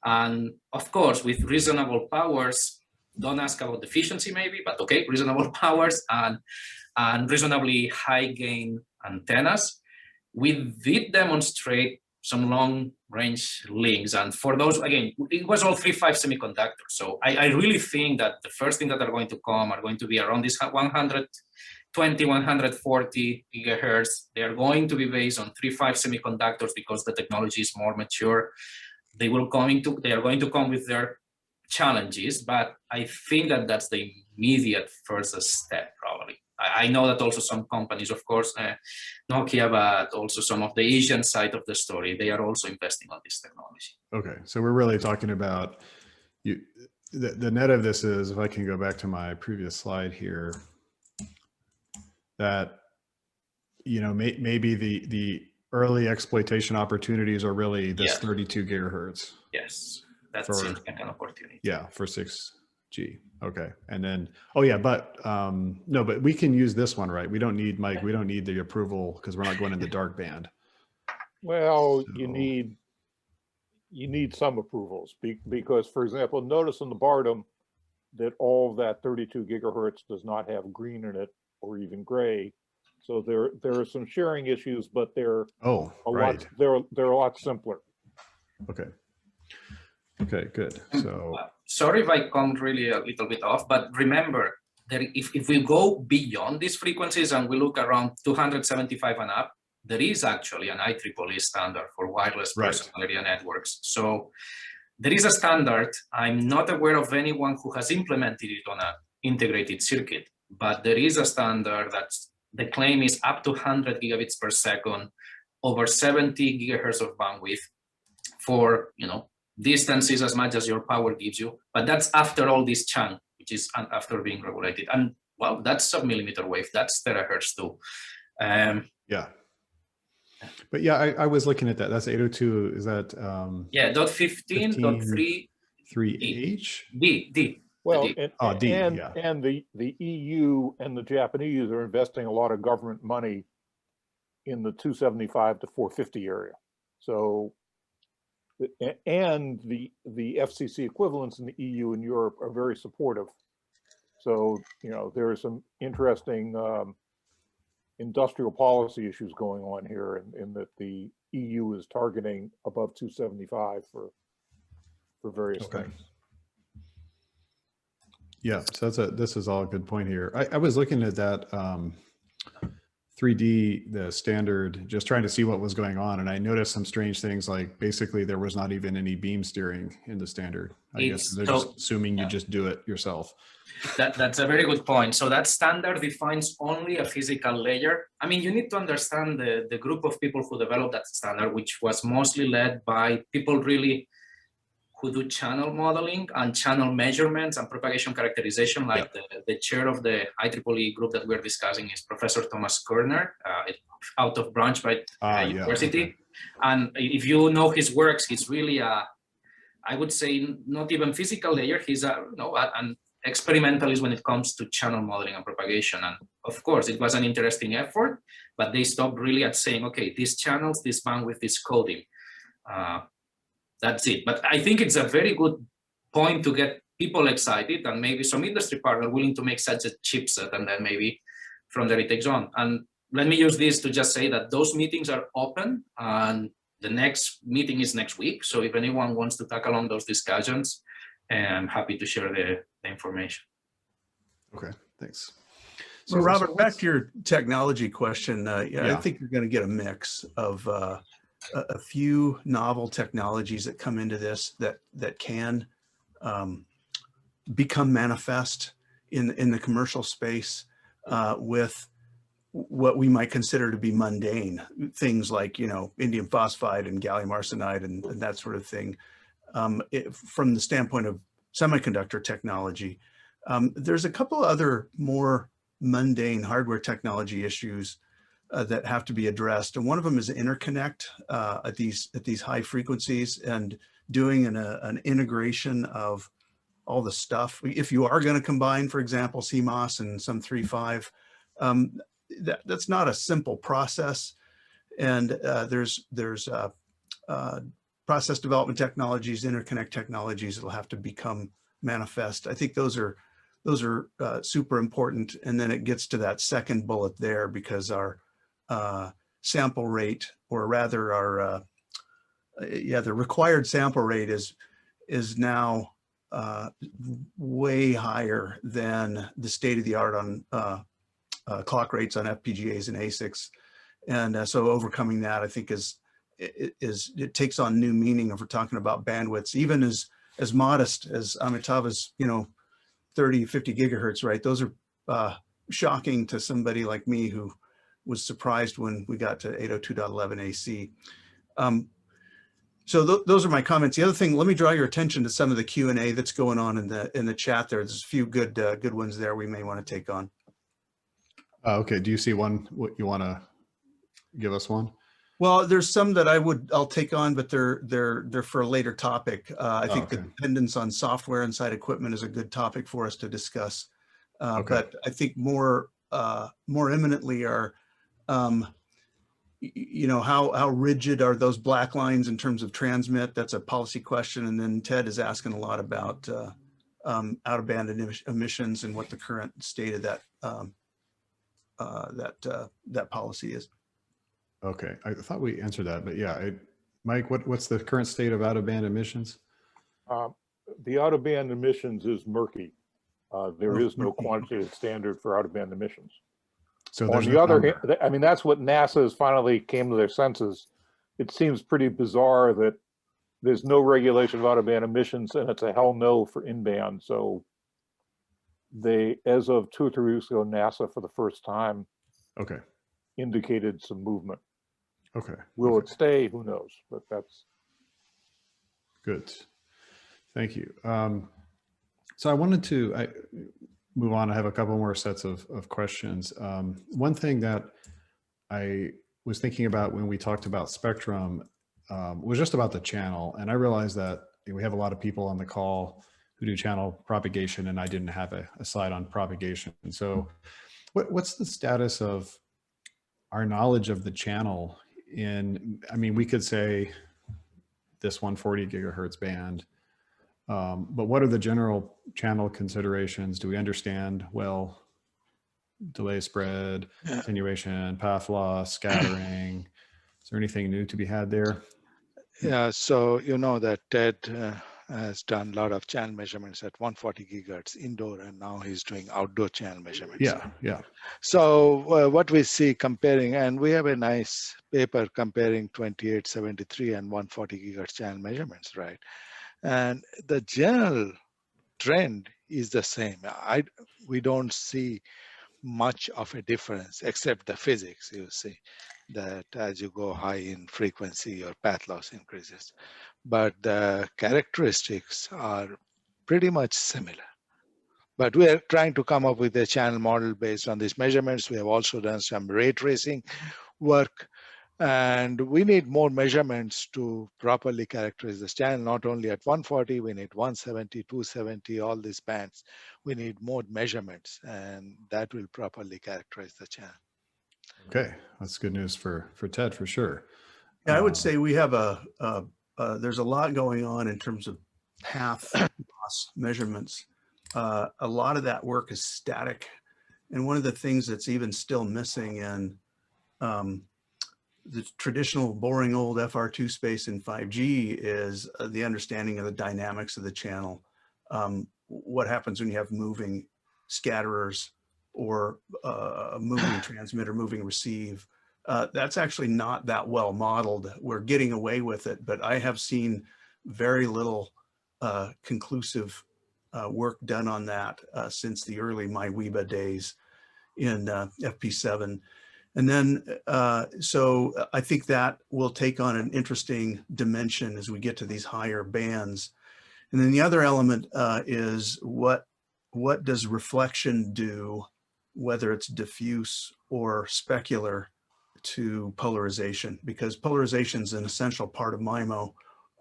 and of course with reasonable powers. Don't ask about efficiency, maybe, but okay, reasonable powers and reasonably high gain antennas. We did demonstrate some long range links. And for those, again, it was all 3.5 semiconductors. So I really think that the first thing that are going to come are going to be around this 120, 140 gigahertz. They are going to be based on 3.5 semiconductors because the technology is more mature. They are going to come with their challenges, but I think that that's the immediate first step, probably. I know that also some companies, of course, Nokia, but also some of the Asian side of the story, they are also investing on this technology. Okay, so we're really talking about the net of this is, if I can go back to my previous slide here, that maybe the early exploitation opportunities are really this 32 gigahertz. Yes, that's a significant opportunity. Yeah, for 6G. Okay, and then but no, but we can use this one, right? We don't need, Mike, we don't need the approval because we're not going in the dark band. Well, so you need some approvals because, for example, notice on the bottom that all of that 32 gigahertz does not have green in it or even gray. So there are some sharing issues, but they're they're a lot simpler. Okay. Okay, good. So sorry if I come really a little bit off, but remember that if we go beyond these frequencies and we look around 275 and up, there is actually an IEEE standard for wireless personal area networks. So there is a standard. I'm not aware of anyone who has implemented it on an integrated circuit, but there is a standard that's the claim is up to 100 gigabits per second over 70 gigahertz of bandwidth for, distances as much as your power gives you, but that's after all this chunk, which is after being regulated. And well, that's sub-millimeter wave, that's terahertz too. But yeah, I was looking at that. That's 802. Is that dot 15.3 3H? D. Well, D. And the EU and the Japanese are investing a lot of government money in the 275 to 450 area. So, and the FCC equivalents in the EU and Europe are very supportive. So, there are some interesting industrial policy issues going on here, in that the EU is targeting above 275 for various things. Yeah, so this is all a good point here. I was looking at that 3D, the standard, just trying to see what was going on, and I noticed some strange things, like basically there was not even any beam steering in the standard. I guess they're just assuming you just do it yourself. That's a very good point. So that standard defines only a physical layer. I mean, you need to understand the group of people who developed that standard, which was mostly led by people really who do channel modeling and channel measurements and propagation characterization, like the chair of the IEEE group that we're discussing is Professor Thomas Kerner, out of Braunschweig University. Okay. And if you know his works, he's really I would say not even physical layer. He's an experimentalist when it comes to channel modeling and propagation. And of course, it was an interesting effort, but they stopped really at saying, okay, these channels, this bandwidth, this coding. That's it. But I think it's a very good point to get people excited, and maybe some industry partner willing to make such a chipset, and then maybe from there it takes on. And let me use this to just say that those meetings are open, and the next meeting is next week. So if anyone wants to tag along those discussions, I'm happy to share the information. Okay, thanks. So Robert, back to your technology question. I think you're going to get a mix of a few novel technologies that come into this that can become manifest in the commercial space with what we might consider to be mundane things like indium phosphide and gallium arsenide and that sort of thing. From the standpoint of semiconductor technology, there's a couple other more mundane hardware technology issues that have to be addressed. And one of them is interconnect at these high frequencies, and doing an integration of all the stuff. If you are going to combine, for example, CMOS and some 3.5, that's not a simple process. And there's process development technologies, interconnect technologies that will have to become manifest. I think those are super important. And then it gets to that second bullet there, because our sample rate, or rather our the required sample rate is now way higher than the state of the art on clock rates on FPGAs and ASICs. And so overcoming that, I think, it takes on new meaning if we're talking about bandwidths, even as modest as Amitabh's, 30, 50 gigahertz, right? Those are shocking to somebody like me who was surprised when we got to 802.11 AC. So those are my comments. The other thing, let me draw your attention to some of the Q&A that's going on in the chat there. There's a few good ones there we may want to take on. Okay, do you see one, what you want to give us one? Well, there's some that I'll take on, but they're for a later topic. I think the dependence on software inside equipment is a good topic for us to discuss. But I think more imminently are, how rigid are those black lines in terms of transmit? That's a policy question. And then Ted is asking a lot about out-of-band emissions and what the current state of that policy is. Okay, I thought we answered that, but yeah, Mike, what's the current state of out-of-band emissions? The out-of-band emissions is murky. There is no quantitative standard for out-of-band emissions. So on the other hand, I mean, that's what NASA has finally came to their senses. It seems pretty bizarre that there's no regulation of out-of-band emissions, and it's a hell no for in-band. So they, as of 2 or 3 weeks ago, NASA for the first time indicated some movement. Okay. Will it stay? Who knows? But that's good. Thank you. So I wanted to move on. I have a couple more sets of questions. One thing that I was thinking about when we talked about spectrum was just about the channel. And I realized that we have a lot of people on the call who do channel propagation, and I didn't have a slide on propagation. So what's the status of our knowledge of the channel I mean, we could say this 140 gigahertz band, but what are the general channel considerations? Do we understand, well, delay spread, attenuation, path loss, scattering? Is there anything new to be had there? Yeah, so you know that Ted has done a lot of channel measurements at 140 gigahertz indoor, and now he's doing outdoor channel measurements. Yeah. So what we see comparing, and we have a nice paper comparing 2873 and 140 gigahertz channel measurements, right? And the general trend is the same. We don't see much of a difference, except the physics. You see that as you go high in frequency, your path loss increases. But the characteristics are pretty much similar. But we are trying to come up with a channel model based on these measurements. We have also done some ray tracing work, and we need more measurements to properly characterize this channel. Not only at 140, we need 170, 270, all these bands. We need more measurements, and that will properly characterize the channel. Okay, that's good news for Ted, for sure. Yeah, I would say we have there's a lot going on in terms of path loss measurements. A lot of that work is static. And one of the things that's even still missing in the traditional boring old FR2 space in 5G is the understanding of the dynamics of the channel. What happens when you have moving scatterers or moving transmit or moving receive? That's actually not that well modeled. We're getting away with it, but I have seen very little conclusive work done on that since the early MyWeeba days in FP7. And then, so I think that will take on an interesting dimension as we get to these higher bands. And then the other element is what does reflection do, whether it's diffuse or specular, to polarization, because polarization is an essential part of MIMO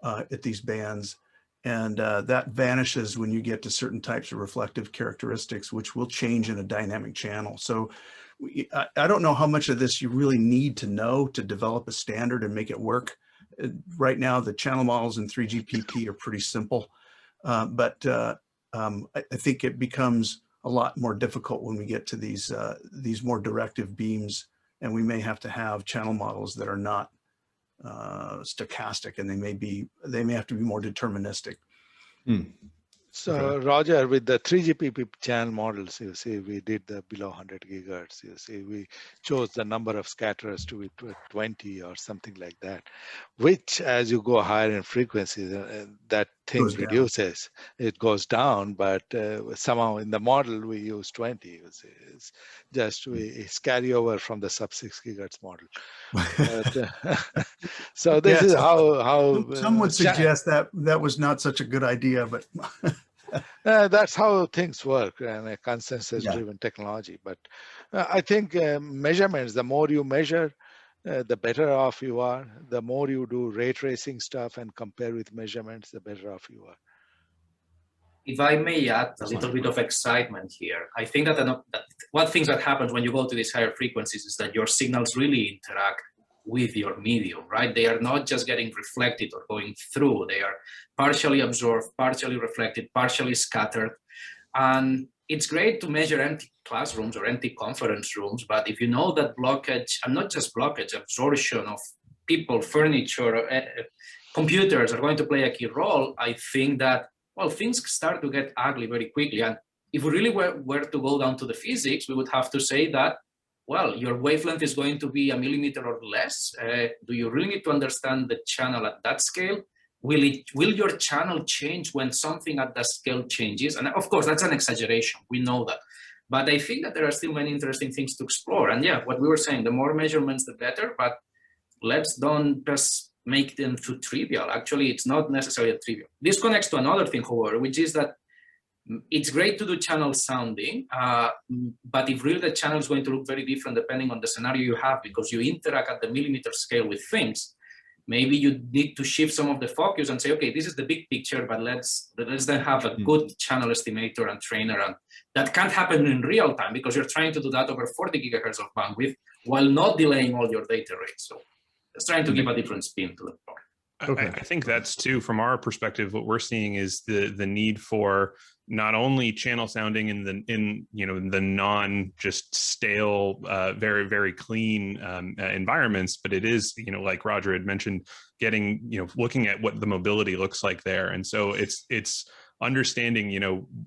at these bands. And that vanishes when you get to certain types of reflective characteristics, which will change in a dynamic channel. So I don't know how much of this you really need to know to develop a standard and make it work. Right now, the channel models in 3GPP are pretty simple, but I think it becomes a lot more difficult when we get to these more directive beams, and we may have to have channel models that are not stochastic, and they may have to be more deterministic. So Roger, with the 3GPP channel models, you see, we did the below 100 gigahertz. You see, we chose the number of scatterers to be 20 or something like that, which as you go higher in frequency, that thing reduces. It goes down, but somehow in the model we use 20. You see, it's just it's carry over from the sub 6 gigahertz model. But, so this is how some would suggest that that was not such a good idea, but that's how things work in a consensus-driven technology. But I think measurements, the more you measure, the better off you are. The more you do ray tracing stuff and compare with measurements, the better off you are. If I may add a little bit of excitement here, I think that one thing that happens when you go to these higher frequencies is that your signals really interact with your medium, right? They are not just getting reflected or going through. They are partially absorbed, partially reflected, partially scattered. And it's great to measure empty classrooms or empty conference rooms, but if you know that blockage, and not just blockage, absorption of people, furniture, computers are going to play a key role, I think that, well, things start to get ugly very quickly. And if we really were to go down to the physics, we would have to say that, well, your wavelength is going to be 1 millimeter or less. Do you really need to understand the channel at that scale? Will your channel change when something at that scale changes? And of course, that's an exaggeration. We know that. But I think that there are still many interesting things to explore. And yeah, what we were saying, the more measurements, the better. But let's don't just make them too trivial. Actually, it's not necessarily a trivial. This connects to another thing, however, which is that it's great to do channel sounding, but if really the channel is going to look very different depending on the scenario you have, because you interact at the millimeter scale with things, maybe you need to shift some of the focus and say, okay, this is the big picture, but let's then have a good channel estimator and trainer. And that can't happen in real time because you're trying to do that over 40 gigahertz of bandwidth while not delaying all your data rates. So it's trying to give a different spin to the problem. I think that's too, from our perspective, what we're seeing is the need for not only channel sounding in the non just stale, very, very clean environments, but it is, like Roger had mentioned, getting, looking at what the mobility looks like there. And so it's understanding,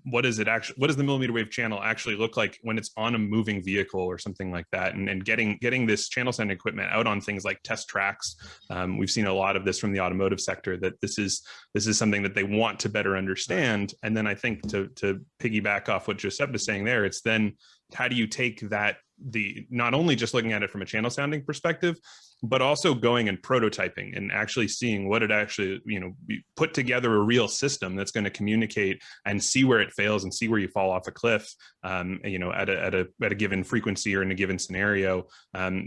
what does the millimeter wave channel actually look like when it's on a moving vehicle or something like that, and getting this channel sound equipment out on things like test tracks. We've seen a lot of this from the automotive sector, that this is something that they want to better understand. And then I think to piggyback off what Josep is saying there, it's then how do you take that, not only just looking at it from a channel sounding perspective, but also going and prototyping and actually seeing what it actually, put together a real system that's going to communicate and see where it fails and see where you fall off a cliff, at a given frequency or in a given scenario.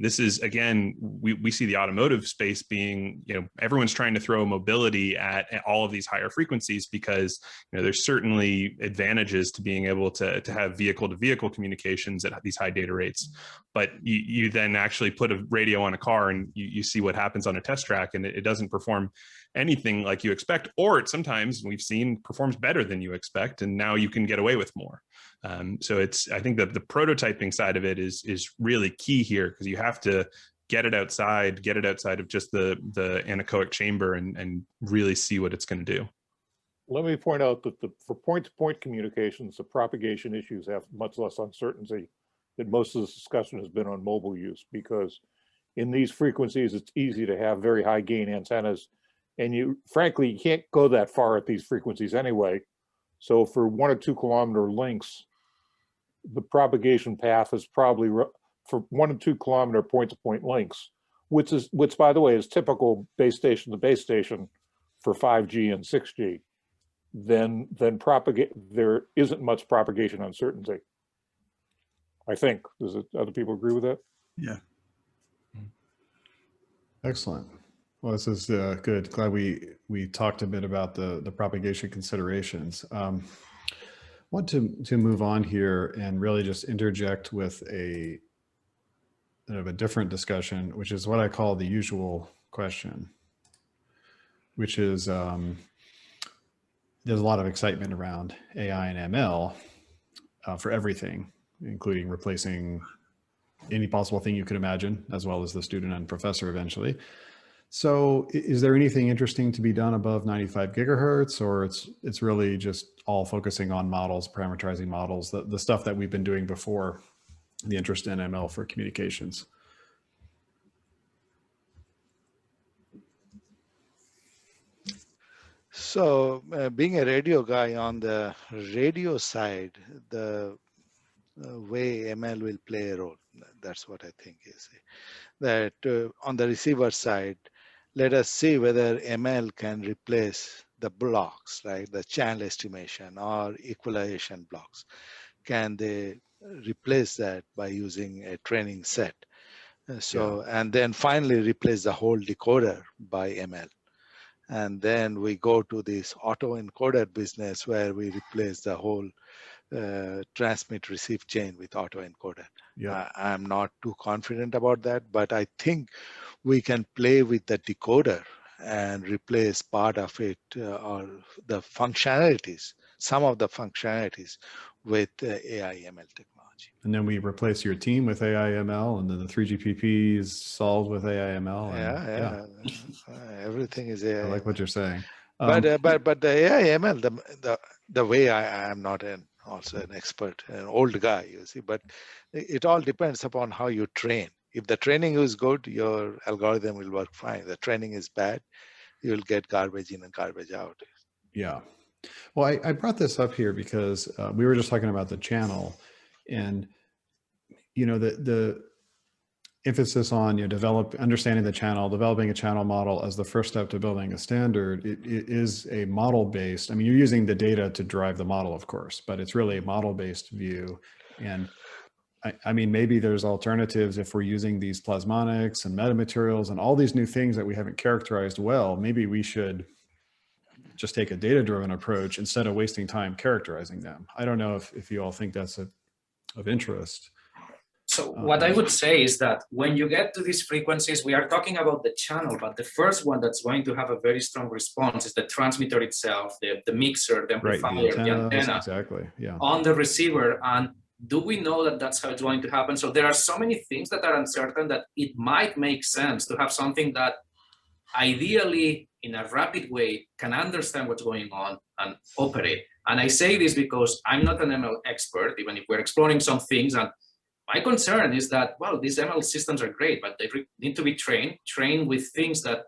This is, again, we see the automotive space being, everyone's trying to throw mobility at all of these higher frequencies because, there's certainly advantages to being able to have vehicle to vehicle communications at these high data rates. But you then actually put a radio on a car and you see what happens on a test track, and it doesn't perform anything like you expect, or it sometimes, we've seen, performs better than you expect, and now you can get away with more. So I think that the prototyping side of it is really key here, because you have to get it outside of just the anechoic chamber and really see what it's going to do. Let me point out that for point-to-point communications, the propagation issues have much less uncertainty than most of this discussion has been on mobile use, because in these frequencies, it's easy to have very high gain antennas, and frankly, you can't go that far at these frequencies anyway. So for 1 or 2 kilometer links, the propagation path is probably for 1 and 2 kilometer point-to-point links, which by the way is typical base station to base station for 5G and 6G. Then there isn't much propagation uncertainty, I think. Other people agree with that? Yeah. Excellent. Well, this is good. Glad we talked a bit about the propagation considerations. Want to move on here and really just interject with a different discussion, which is what I call the usual question, which is there's a lot of excitement around AI and ML for everything, including replacing any possible thing you could imagine, as well as the student and professor eventually. So is there anything interesting to be done above 95 gigahertz, or it's really just all focusing on models, parameterizing models, the stuff that we've been doing before the interest in ML for communications? So being a radio guy, on the radio side, the way ML will play a role, that's what I think is that on the receiver side, let us see whether ML can replace the blocks, right? The channel estimation or equalization blocks. Can they replace that by using a training set? And then finally replace the whole decoder by ML. And then we go to this auto-encoder business where we replace the whole transmit-receive chain with auto-encoder. I'm not too confident about that, but I think we can play with the decoder and replace part of it or the functionalities, some of the functionalities with AI ML technology. And then we replace your team with AI ML, and then the 3GPP is solved with AI ML. Everything is AI. I like what you're saying. But the AI ML, the way I am not also an expert, an old guy, you see, but it all depends upon how you train. If the training is good, your algorithm will work fine. If the training is bad, you'll get garbage in and garbage out. Yeah. Well, I brought this up here because we were just talking about the channel, and the emphasis on understanding the channel, developing a channel model as the first step to building a standard. It is a model based. I mean, you're using the data to drive the model, of course, but it's really a model based view. And I mean, maybe there's alternatives if we're using these plasmonics and metamaterials and all these new things that we haven't characterized well. Maybe we should just take a data-driven approach instead of wasting time characterizing them. I don't know if you all think that's of interest. So what I would say is that when you get to these frequencies, we are talking about the channel, but the first one that's going to have a very strong response is the transmitter itself, the mixer, the amplifier, the antenna, exactly. Yeah. On the receiver. And do we know that that's how it's going to happen? So there are so many things that are uncertain that it might make sense to have something that ideally in a rapid way can understand what's going on and operate. And I say this because I'm not an ML expert, even if we're exploring some things. And my concern is that, well, these ML systems are great, but they need to be trained with things that,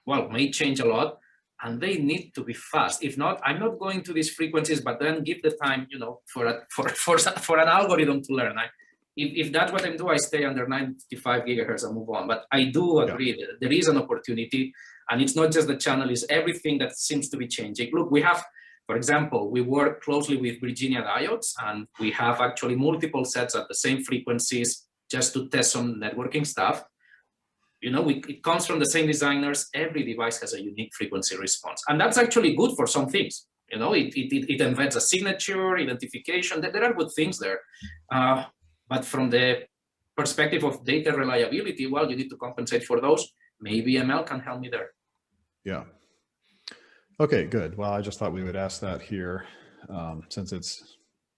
well, may change a lot, and they need to be fast. If not, I'm not going to these frequencies, but then give the time, for an algorithm to learn. If that's what I'm doing, I stay under 95 gigahertz and move on. But I do agree that there is an opportunity, and it's not just the channel, it's everything that seems to be changing. Look, we have, for example, we work closely with Virginia diodes, and we have actually multiple sets at the same frequencies just to test some networking stuff. It comes from the same designers. Every device has a unique frequency response. And that's actually good for some things. It embeds a signature, identification. There are good things there. But from the perspective of data reliability, well, you need to compensate for those. Maybe ML can help me there. Yeah. Okay, good. Well, I just thought we would ask that here since it's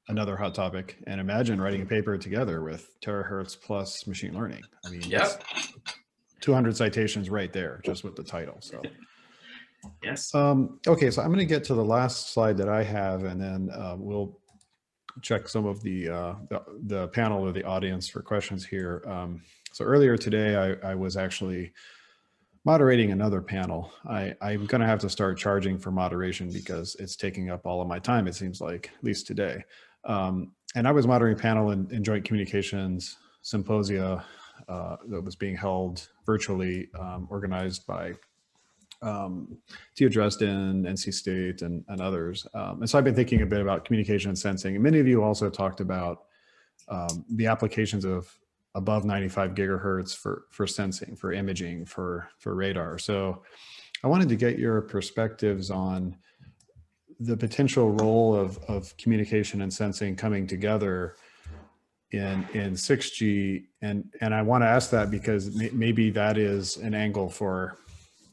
another hot topic. And imagine writing a paper together with terahertz plus machine learning. I mean, 200 citations right there, just with the title. So, yes. Okay, so I'm going to get to the last slide that I have, and then we'll check some of the panel or the audience for questions here. So earlier today, I was actually moderating another panel. I'm going to have to start charging for moderation because it's taking up all of my time, it seems like, at least today. And I was moderating a panel in joint communications symposia that was being held virtually, organized by TU Dresden, NC State, and others. And so I've been thinking a bit about communication and sensing. And many of you also talked about the applications of above 95 gigahertz for sensing, for imaging, for radar. So I wanted to get your perspectives on the potential role of communication and sensing coming together in 6G. And I want to ask that because maybe that is an angle for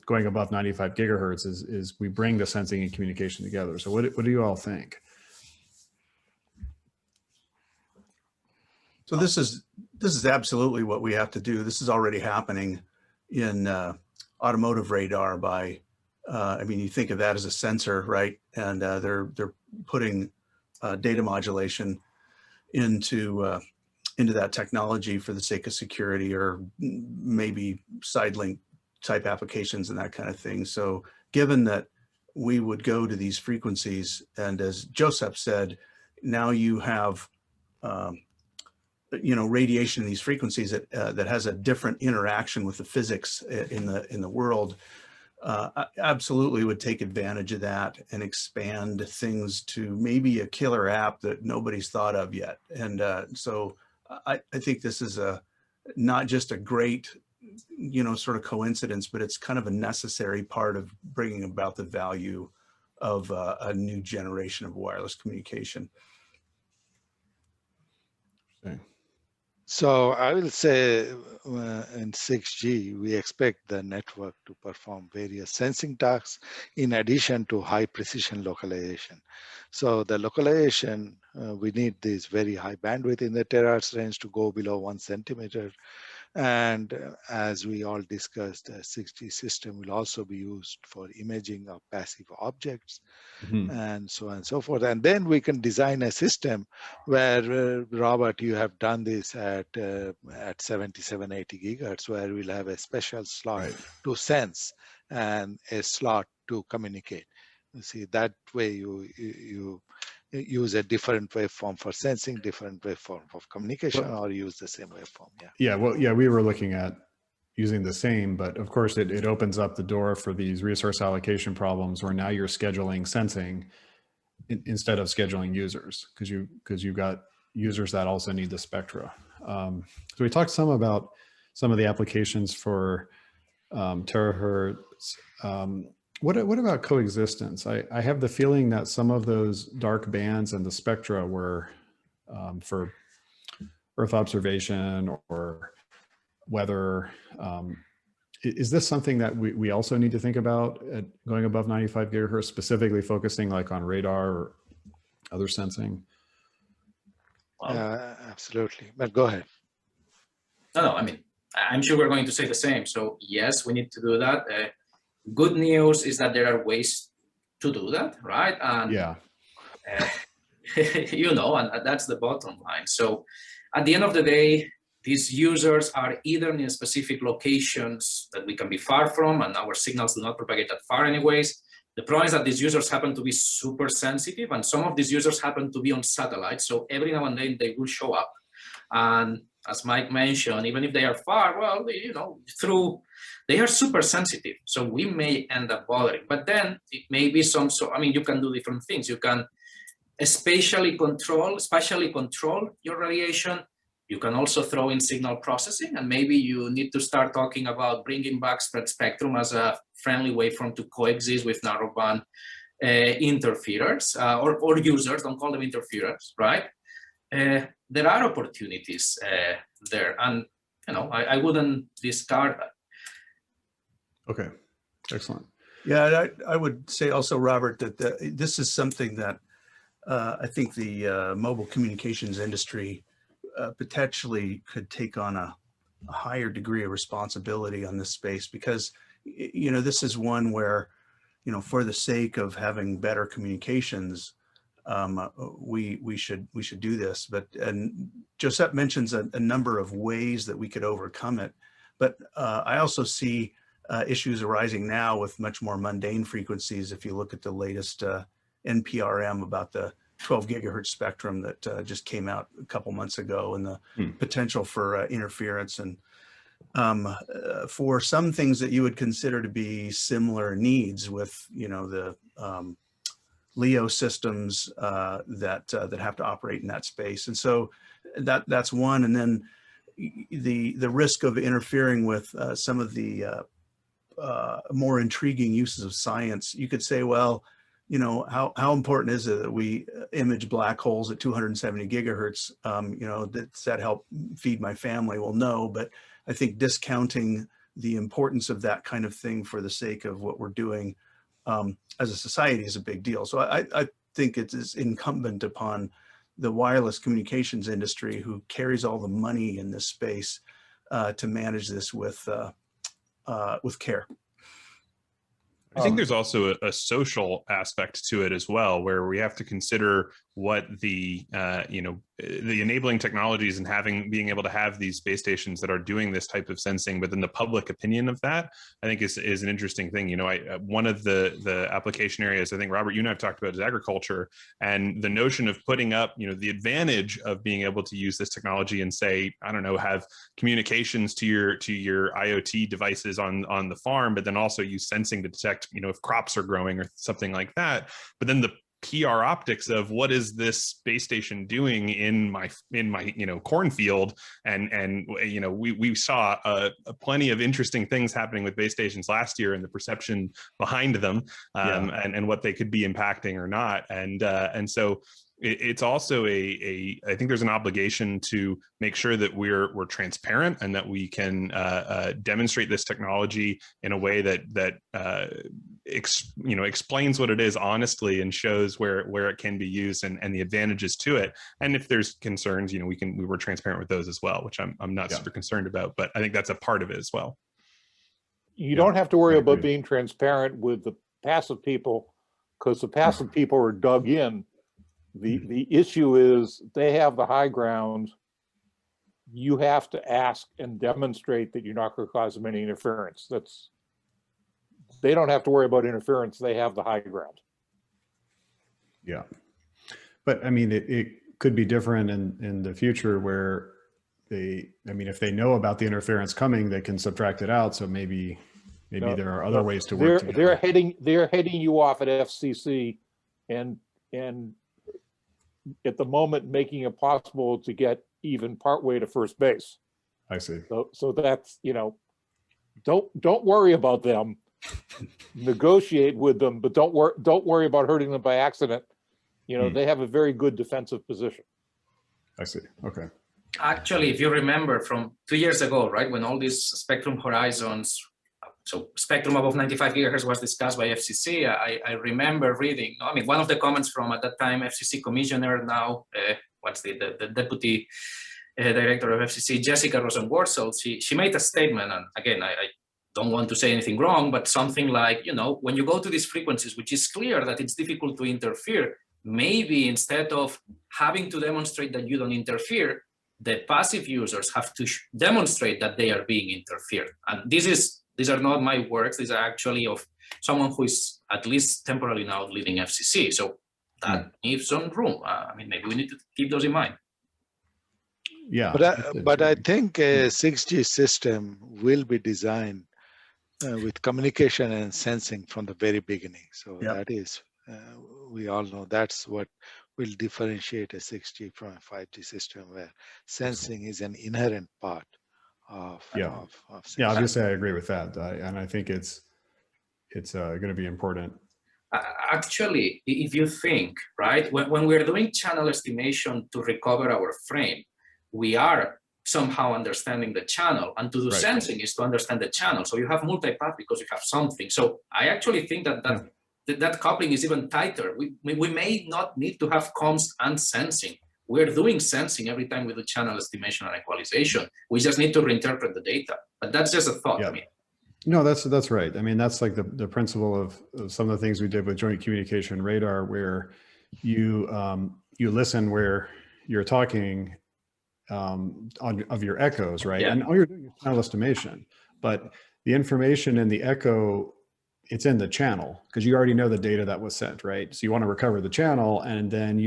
going above 95 gigahertz is we bring the sensing and communication together. So what do you all think? So this is absolutely what we have to do. This is already happening in automotive radar by, I mean, you think of that as a sensor, right? And they're putting data modulation into that technology for the sake of security or maybe side link type applications and that kind of thing. So given that we would go to these frequencies, and as Joseph said, now you have radiation in these frequencies that has a different interaction with the physics in the world. Absolutely would take advantage of that and expand things to maybe a killer app that nobody's thought of yet. And so I think this is not just a great, sort of coincidence, but it's kind of a necessary part of bringing about the value of a new generation of wireless communication. Okay. So I will say in 6G, we expect the network to perform various sensing tasks in addition to high precision localization. So the localization, we need this very high bandwidth in the terahertz range to go below 1 centimeter. And as we all discussed, the 6G system will also be used for imaging of passive objects, and so on and so forth. And then we can design a system where, Robert, you have done this at 77, 80 gigahertz, where we'll have a special slot to sense and a slot to communicate. You see, that way you use a different waveform for sensing, different waveform of communication, or use the same waveform. Yeah, well, yeah, we were looking at using the same, but of course it opens up the door for these resource allocation problems where now you're scheduling sensing instead of scheduling users, because you've got users that also need the spectra. So we talked some about some of the applications for terahertz. What about coexistence? I have the feeling that some of those dark bands and the spectra were for Earth observation or weather. Is this something that we also need to think about at going above 95 gigahertz, specifically focusing like on radar or other sensing? Absolutely, but go ahead. No, I mean, I'm sure we're going to say the same. So yes, we need to do that. Good news is that there are ways to do that, right? And yeah, and that's the bottom line. So at the end of the day, these users are either in specific locations that we can be far from, and our signals do not propagate that far anyways. The problem is that these users happen to be super sensitive, and some of these users happen to be on satellite. So every now and then they will show up. And as Mike mentioned, even if they are far, well, they are super sensitive. So we may end up bothering. But then it may be you can do different things. You can spatially control your radiation. You can also throw in signal processing, and maybe you need to start talking about bringing back spread spectrum as a friendly waveform to coexist with narrowband interferers or users. Don't call them interferers, right? There are opportunities there, and I wouldn't discard that. okay, excellent. Yeah, I would say also, Robert, that this is something that I think the mobile communications industry potentially could take on a higher degree of responsibility on this space, because this is one where for the sake of having better communications, we should do this. And Joseph mentions a number of ways that we could overcome it, but I also see issues arising now with much more mundane frequencies. If you look at the latest NPRM about the 12 gigahertz spectrum that just came out a couple months ago, and the potential for interference, and for some things that you would consider to be similar needs with the LEO systems that have to operate in that space. And so that's one. And then the risk of interfering with some of the more intriguing uses of science. You could say, well, you know, how important is it that we image black holes at 270 gigahertz? You know, does that help feed my family? Well, no, but I think discounting the importance of that kind of thing for the sake of what we're doing as a society is a big deal. So I think it is incumbent upon the wireless communications industry, who carries all the money in this space, to manage this with care. I think there's also a social aspect to it as well, where we have to consider what the the enabling technologies and being able to have these base stations that are doing this type of sensing, but then the public opinion of that, I think is an interesting thing. You know, one of the application areas I think, Robert, you and I have talked about is agriculture, and the notion of putting up, you know, the advantage of being able to use this technology and say, I don't know, have communications to your IoT devices on the farm, but then also use sensing to detect, you know, if crops are growing or something like that. But then the PR optics of what is this base station doing in my you know, cornfield, and you know, we saw plenty of interesting things happening with base stations last year, and the perception behind them, and what they could be impacting or not, and so it's also I think there's an obligation to make sure that we're transparent, and that we can demonstrate this technology in a way that explains what it is honestly, and shows where it can be used, and the advantages to it. And if there's concerns, you know, we were transparent with those as well, which I'm not super concerned about, but I think that's a part of it as well. You don't have to worry about being transparent with the passive people, because the passive people are dug in. The issue is they have the high ground. You have to ask and demonstrate that you're not going to cause them any interference. They don't have to worry about interference. They have the high ground. Yeah. But I mean, it could be different in the future, where if they know about the interference coming, they can subtract it out. So maybe there are other ways to work together. They're heading you off at FCC, and at the moment making it possible to get even partway to first base. I see. So that's, you know, don't worry about them. Negotiate with them, but don't worry about hurting them by accident. You know, they have a very good defensive position. I see. Okay. Actually, if you remember from 2 years ago, right, when all these spectrum horizons, so spectrum above 95 gigahertz was discussed by FCC, I remember reading, I mean, one of the comments from at that time FCC commissioner, now the deputy director of FCC, Jessica Rosenworcel, she made a statement, and again, I don't want to say anything wrong, but something like, you know, when you go to these frequencies, which is clear that it's difficult to interfere, maybe instead of having to demonstrate that you don't interfere, the passive users have to demonstrate that they are being interfered. And these are not my words, these are actually of someone who is at least temporarily now leading FCC. So that needs some room. I mean, maybe we need to keep those in mind. Yeah. But I think a 6G system will be designed with communication and sensing from the very beginning. So that is, we all know that's what will differentiate a 6G from a 5G system, where sensing is an inherent part of sensing. Obviously I agree with that. And I think it's going to be important. Actually, if you think, right, when we're doing channel estimation to recover our frame, we are somehow understanding the channel, and to do sensing is to understand the channel. So you have multipath because you have something. So I actually think that coupling is even tighter. We may not need to have comms and sensing. We're doing sensing every time we do channel estimation and equalization. We just need to reinterpret the data. But that's just a thought. Yeah. I mean, no, that's right. I mean, that's like the principle of some of the things we did with joint communication radar, where you listen where you're talking of your echoes, right? And all you're doing is channel estimation, but the information in the echo, it's in the channel, because you already know the data that was sent, right? So you want to recover the channel and then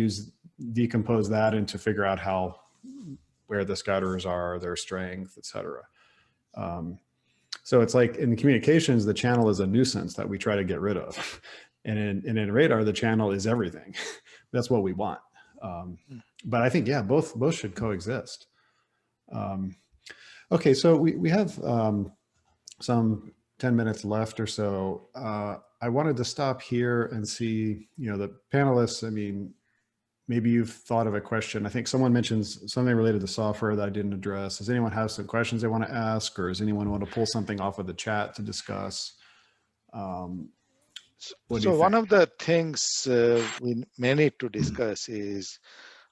decompose that into figure out where the scatterers are, their strength, et cetera. So it's like in communications, the channel is a nuisance that we try to get rid of. And in radar, the channel is everything. That's what we want. But I think, both should coexist. Okay, so we have some 10 minutes left or so. I wanted to stop here and see, the panelists, I mean, maybe you've thought of a question. I think someone mentions something related to software that I didn't address. Does anyone have some questions they want to ask, or does anyone want to pull something off of the chat to discuss? What do you So one think? of the things we may need to discuss is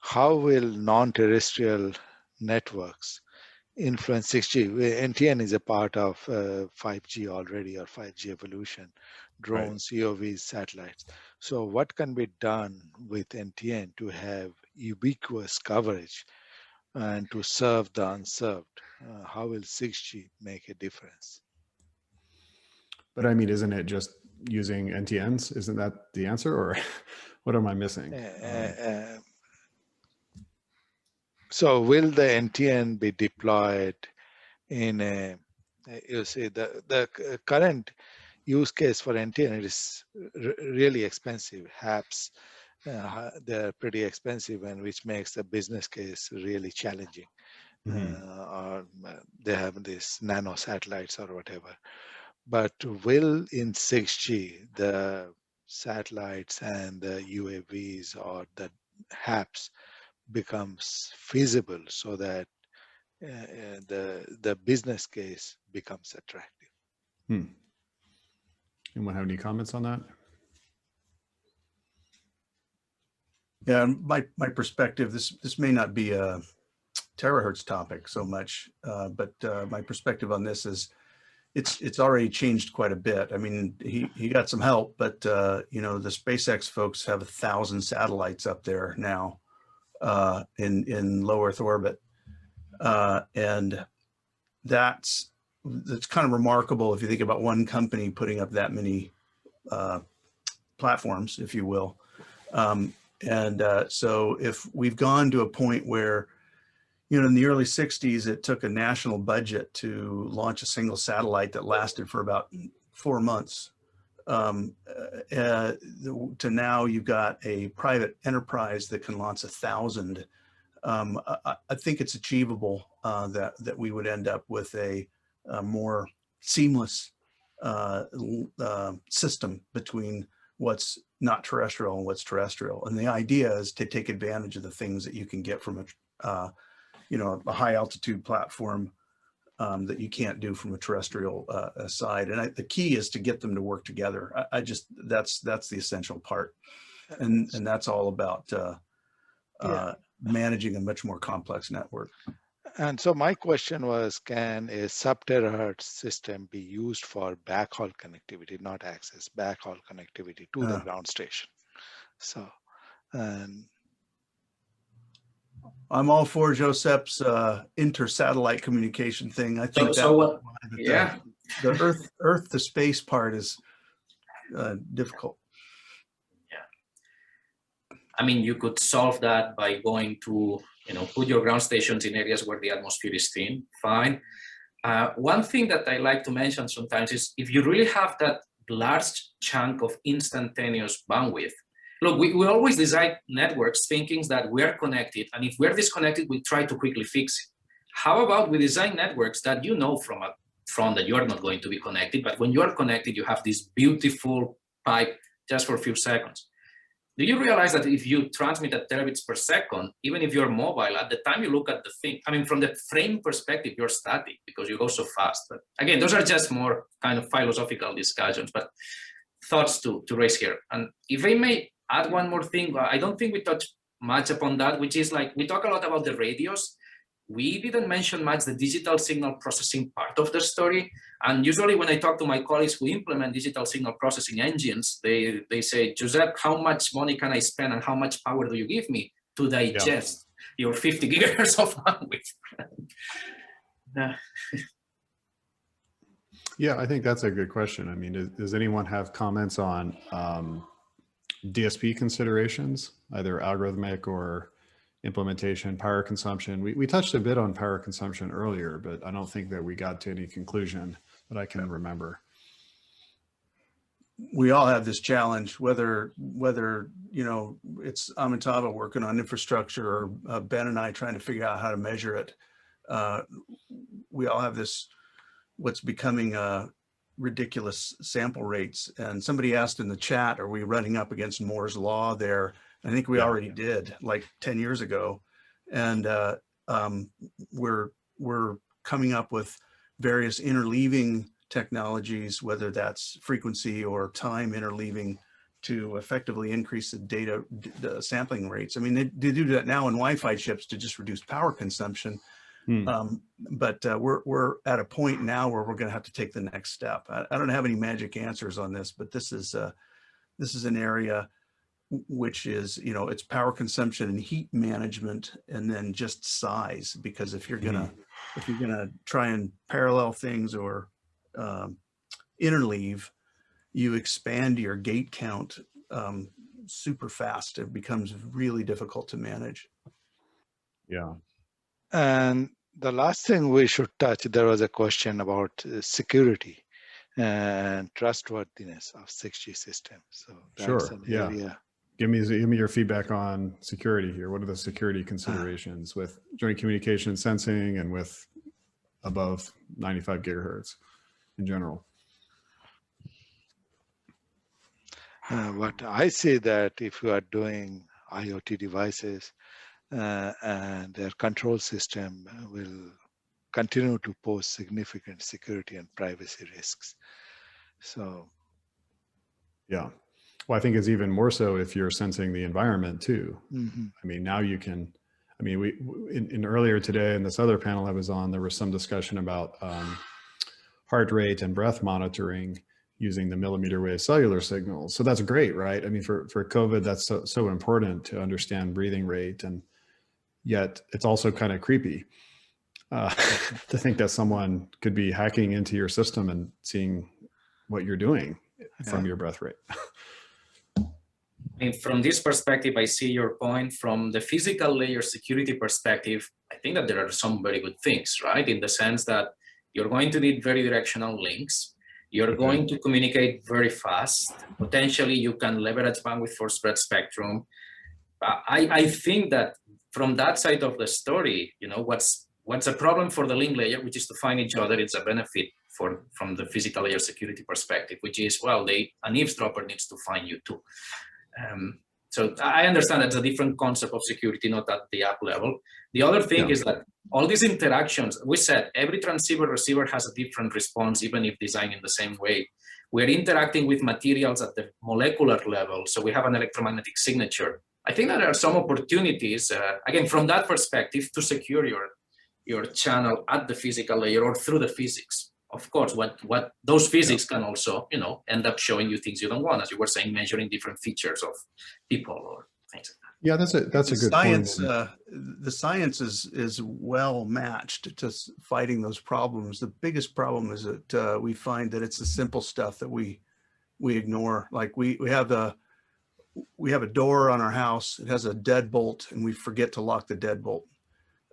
how will non-terrestrial networks influence 6G? NTN is a part of 5G already, or 5G evolution, drones, UAVs, satellites. So what can be done with NTN to have ubiquitous coverage and to serve the unserved? How will 6G make a difference? But I mean, isn't it just using NTNs? Isn't that the answer, or what am I missing? So will the NTN be deployed in a, you see, the current use case for NTN is really expensive. HAPS, they're pretty expensive, and which makes the business case really challenging. Or they have these nano satellites or whatever. But will in 6G, the satellites and the UAVs or the HAPS becomes feasible so that the business case becomes attractive? Anyone have any comments on that? Yeah, my perspective, this may not be a terahertz topic so much, but my perspective on this is it's already changed quite a bit. I mean, he got some help, but the SpaceX folks have 1,000 satellites up there now in low Earth orbit, and that's kind of remarkable if you think about one company putting up that many platforms, if you will. So if we've gone to a point where, in the early 60s, it took a national budget to launch a single satellite that lasted for about 4 months. To now you've got a private enterprise that can launch 1,000. I think it's achievable that we would end up with a more seamless system between what's not terrestrial and what's terrestrial. And the idea is to take advantage of the things that you can get from a high altitude platform that you can't do from a terrestrial side. And the key is to get them to work together. That's the essential part. And that's all about managing a much more complex network. And so my question was, can a sub-terahertz system be used for backhaul connectivity, not access, backhaul connectivity to the ground station? So, I'm all for Josep's inter-satellite communication thing. I think yeah, the Earth to space part is difficult. Yeah, I mean, you could solve that by going to, put your ground stations in areas where the atmosphere is thin. Fine. One thing that I like to mention sometimes is if you really have that large chunk of instantaneous bandwidth. Look, we always design networks thinking that we are connected, and if we're disconnected, we try to quickly fix it. How about we design networks that from up front that you are not going to be connected, but when you are connected, you have this beautiful pipe just for a few seconds. Do you realize that if you transmit at terabits per second, even if you're mobile, at the time you look at the thing, I mean, from the frame perspective, you're static because you go so fast. But again, those are just more kind of philosophical discussions, but thoughts to raise here. And if I may add one more thing, I don't think we touched much upon that, which is like, we talk a lot about the radios. We didn't mention much the digital signal processing part of the story. And usually when I talk to my colleagues who implement digital signal processing engines, they say, Josep, how much money can I spend and how much power do you give me to digest your 50 gigahertz of bandwidth? Yeah, I think that's a good question. I mean, does anyone have comments on DSP considerations, either algorithmic or implementation, power consumption? We touched a bit on power consumption earlier, but I don't think that we got to any conclusion that I can remember. We all have this challenge, whether it's Amitabha working on infrastructure or Ben and I trying to figure out how to measure it. we all have this, what's becoming ridiculous sample rates. And somebody asked in the chat, are we running up against Moore's law there? I think we already did, like 10 years ago. And we're coming up with various interleaving technologies, whether that's frequency or time interleaving, to effectively increase the sampling rates. I mean, they do that now in Wi-Fi chips to just reduce power consumption. But we're at a point now where we're going to have to take the next step. I don't have any magic answers on this, but this is an area which is, it's power consumption and heat management, and then just size. Because if you're gonna try and parallel things or interleave, you expand your gate count super fast. It becomes really difficult to manage. Yeah. And the last thing we should touch, there was a question about security and trustworthiness of 6G systems. So that's an area. Give me your feedback on security here. What are the security considerations with joint communication sensing and with above 95 gigahertz in general? But I say that if you are doing IoT devices and their control system will continue to pose significant security and privacy risks. So, yeah. Well, I think it's even more so if you're sensing the environment too. mm-hmm. I mean, now you can, I mean, in earlier today in this other panel I was on, there was some discussion about heart rate and breath monitoring using the mmWave cellular signals. So that's great, right? I mean, for COVID, that's so important to understand breathing rate, and yet it's also kind of creepy to think that someone could be hacking into your system and seeing what you're doing from your breath rate. And from this perspective, I see your point. From the physical layer security perspective, I think that there are some very good things, right? In the sense that you're going to need very directional links. You're going to communicate very fast. Potentially, you can leverage bandwidth for spread spectrum. I think that from that side of the story, what's a problem for the link layer, which is to find each other, it's a benefit from the physical layer security perspective, which is, well, an eavesdropper needs to find you too. So I understand that's a different concept of security, not at the app level. The other thing is that all these interactions, we said every transceiver receiver has a different response, even if designed in the same way. We're interacting with materials at the molecular level, so we have an electromagnetic signature. I think that there are some opportunities, again, from that perspective, to secure your channel at the physical layer or through the physics. Of course, what those physics can also, end up showing you things you don't want, as you were saying, measuring different features of people or things like that. Yeah, that's a good science. point. The science is well matched to fighting those problems. The biggest problem is that we find that it's the simple stuff that we ignore. Like we have a door on our house. It has a deadbolt, and we forget to lock the deadbolt.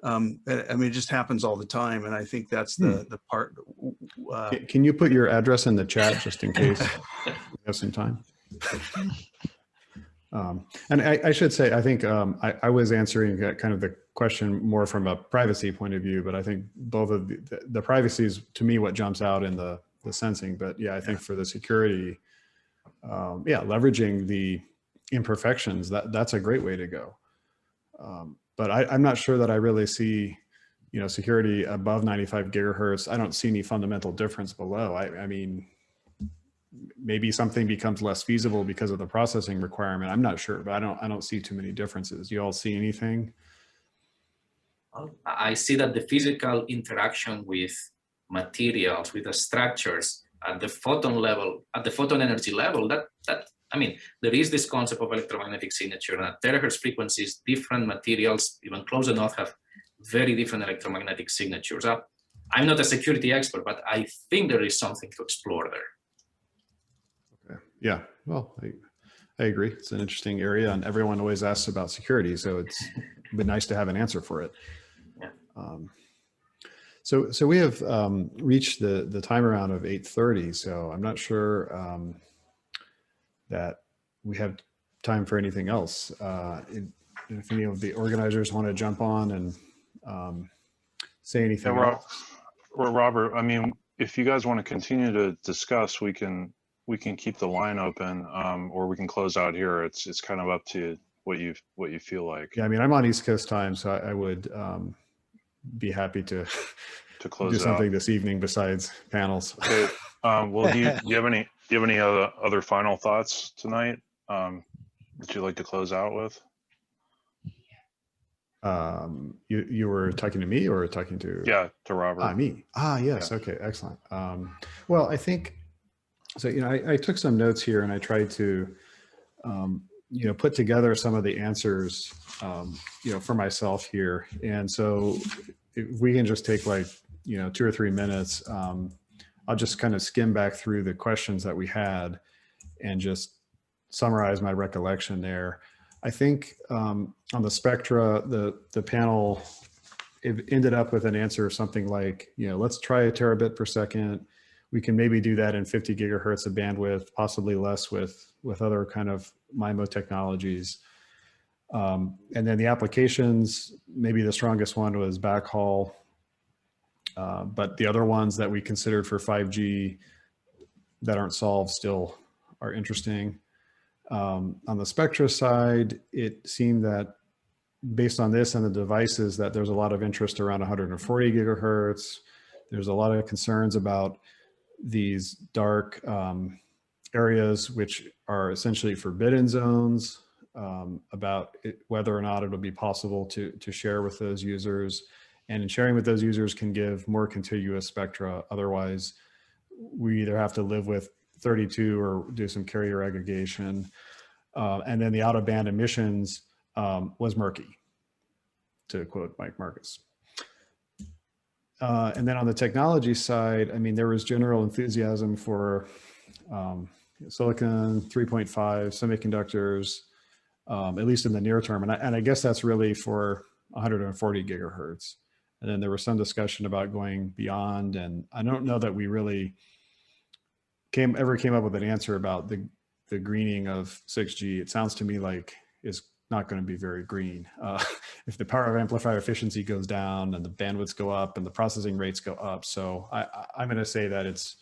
I mean, it just happens all the time, and I think that's the part. Can you put your address in the chat just in case we have some time? And I should say, I think I was answering kind of the question more from a privacy point of view, but I think both of the privacy is, to me, what jumps out in the sensing. But yeah, I think for the security, leveraging the imperfections, that's a great way to go. But I'm not sure that I really see, security above 95 gigahertz. I don't see any fundamental difference below. I mean, maybe something becomes less feasible because of the processing requirement. I'm not sure, but I don't see too many differences. You all see anything? I see that the physical interaction with materials, with the structures at the photon level, at the photon energy level, I mean, there is this concept of electromagnetic signature, and at terahertz frequencies, different materials, even close enough, have very different electromagnetic signatures. I'm not a security expert, but I think there is something to explore there. Okay. Yeah, well, I agree. It's an interesting area, and everyone always asks about security, so it's been nice to have an answer for it. Yeah. So we have reached the time around of 8:30, so I'm not sure that we have time for anything else. If any of the organizers want to jump on and say anything else. Robert, I mean, if you guys want to continue to discuss, we can keep the line open, or we can close out here. It's kind of up to what you feel like. Yeah, I mean, I'm on East Coast time, so I would be happy to close do something out this evening besides panels. Okay. Well, do you have any other final thoughts tonight that you'd like to close out with? You were talking to me or talking to? Yeah, to Robert. Me. Yes. Yeah. Okay. Excellent. Well, I think so. You know, I took some notes here and I tried to, you know, put together some of the answers, you know, for myself here. And so, if we can just take like, you know, 2 or 3 minutes. I'll just kind of skim back through the questions that we had and just summarize my recollection there. I think on the spectra, the panel it ended up with an answer of something like, you know, let's try a terabit per second. We can maybe do that in 50 gigahertz of bandwidth, possibly less with other kind of MIMO technologies. And then the applications, maybe the strongest one was backhaul. But the other ones that we considered for 5G that aren't solved still are interesting. On the spectra side, it seemed that based on this and the devices that there's a lot of interest around 140 gigahertz. There's a lot of concerns about these dark areas, which are essentially forbidden zones, about whether or not it'll be possible to share with those users. And in sharing with those users can give more contiguous spectra. Otherwise, we either have to live with 32 or do some carrier aggregation. And then the out of band emissions was murky, to quote Mike Marcus. And then on the technology side, I mean, there was general enthusiasm for silicon 3.5 semiconductors, at least in the near term. And I guess that's really for 140 gigahertz. And then there was some discussion about going beyond. And I don't know that we really ever came up with an answer about the greening of 6G. It sounds to me like it's not going to be very green. If the power of amplifier efficiency goes down and the bandwidths go up and the processing rates go up. So I'm going to say that it's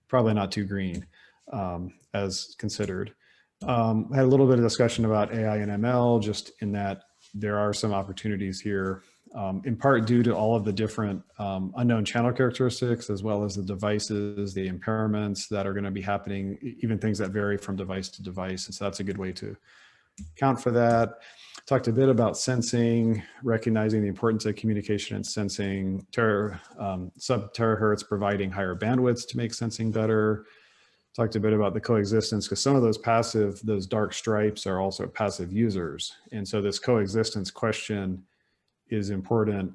probably not too green as considered. Had a little bit of discussion about AI and ML, just in that there are some opportunities here, in part due to all of the different unknown channel characteristics, as well as the devices, the impairments that are going to be happening, even things that vary from device to device. And so that's a good way to account for that. Talked a bit about sensing, recognizing the importance of communication and sensing, sub-terahertz providing higher bandwidths to make sensing better. Talked a bit about the coexistence, because some of those dark stripes are also passive users. And so this coexistence question is important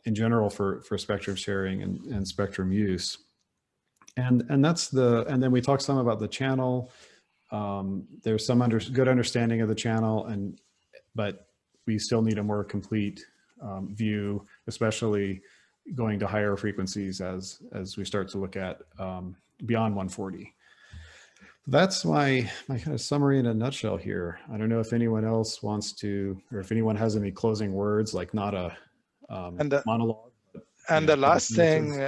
in general for spectrum sharing and spectrum use. And then we talked some about the channel. There's some good understanding of the channel, but we still need a more complete view, especially going to higher frequencies as we start to look at beyond 140. That's my kind of summary in a nutshell here. I don't know if anyone else wants to, or if anyone has any closing words, like not a monologue. And the last thing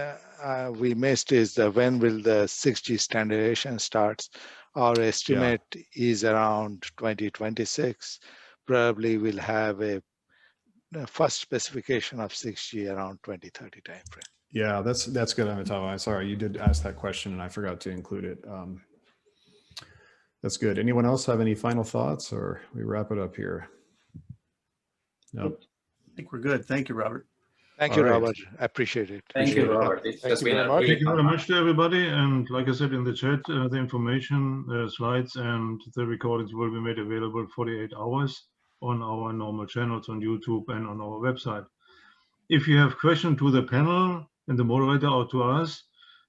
we missed is when will the 6G standardization starts? Our estimate is around 2026. Probably we'll have a first specification of 6G around 2030 timeframe. Yeah, that's good, Amitabh. I'm sorry, you did ask that question and I forgot to include it. That's good. Anyone else have any final thoughts, or we wrap it up here? Nope. I think we're good. Thank you, Robert. Thank you, Robert. I appreciate it. Thank you, Robert. Thank you very much to everybody. And like I said in the chat, the information, the slides and the recordings will be made available 48 hours on our normal channels on YouTube and on our website. If you have questions to the panel and the moderator or to us,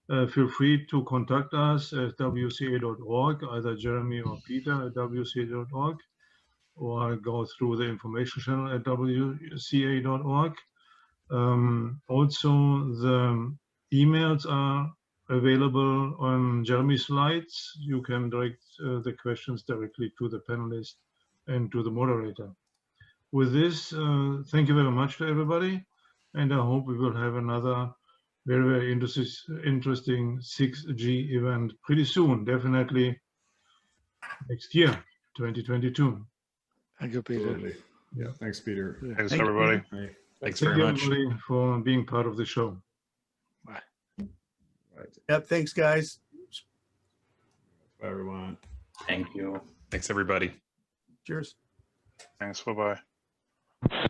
feel free to contact us at wca.org, either Jeremy or Peter at wca.org, or go through the information channel at wca.org. Also, the emails are available on Jeremy's slides. You can direct the questions directly to the panelists and to the moderator. With this, thank you very much to everybody, and I hope we will have another very, very interesting 6G event pretty soon, definitely next year, 2022. Thank you, Peter. Absolutely. Yeah, thanks, Peter. Thanks, Thank you, everybody. Right. Thanks Thank very you, much. everybody, for being part of the show. Right. Yep. Thanks, guys. Bye, everyone. Thank you. Thanks, everybody. Cheers. Thanks. Bye-bye.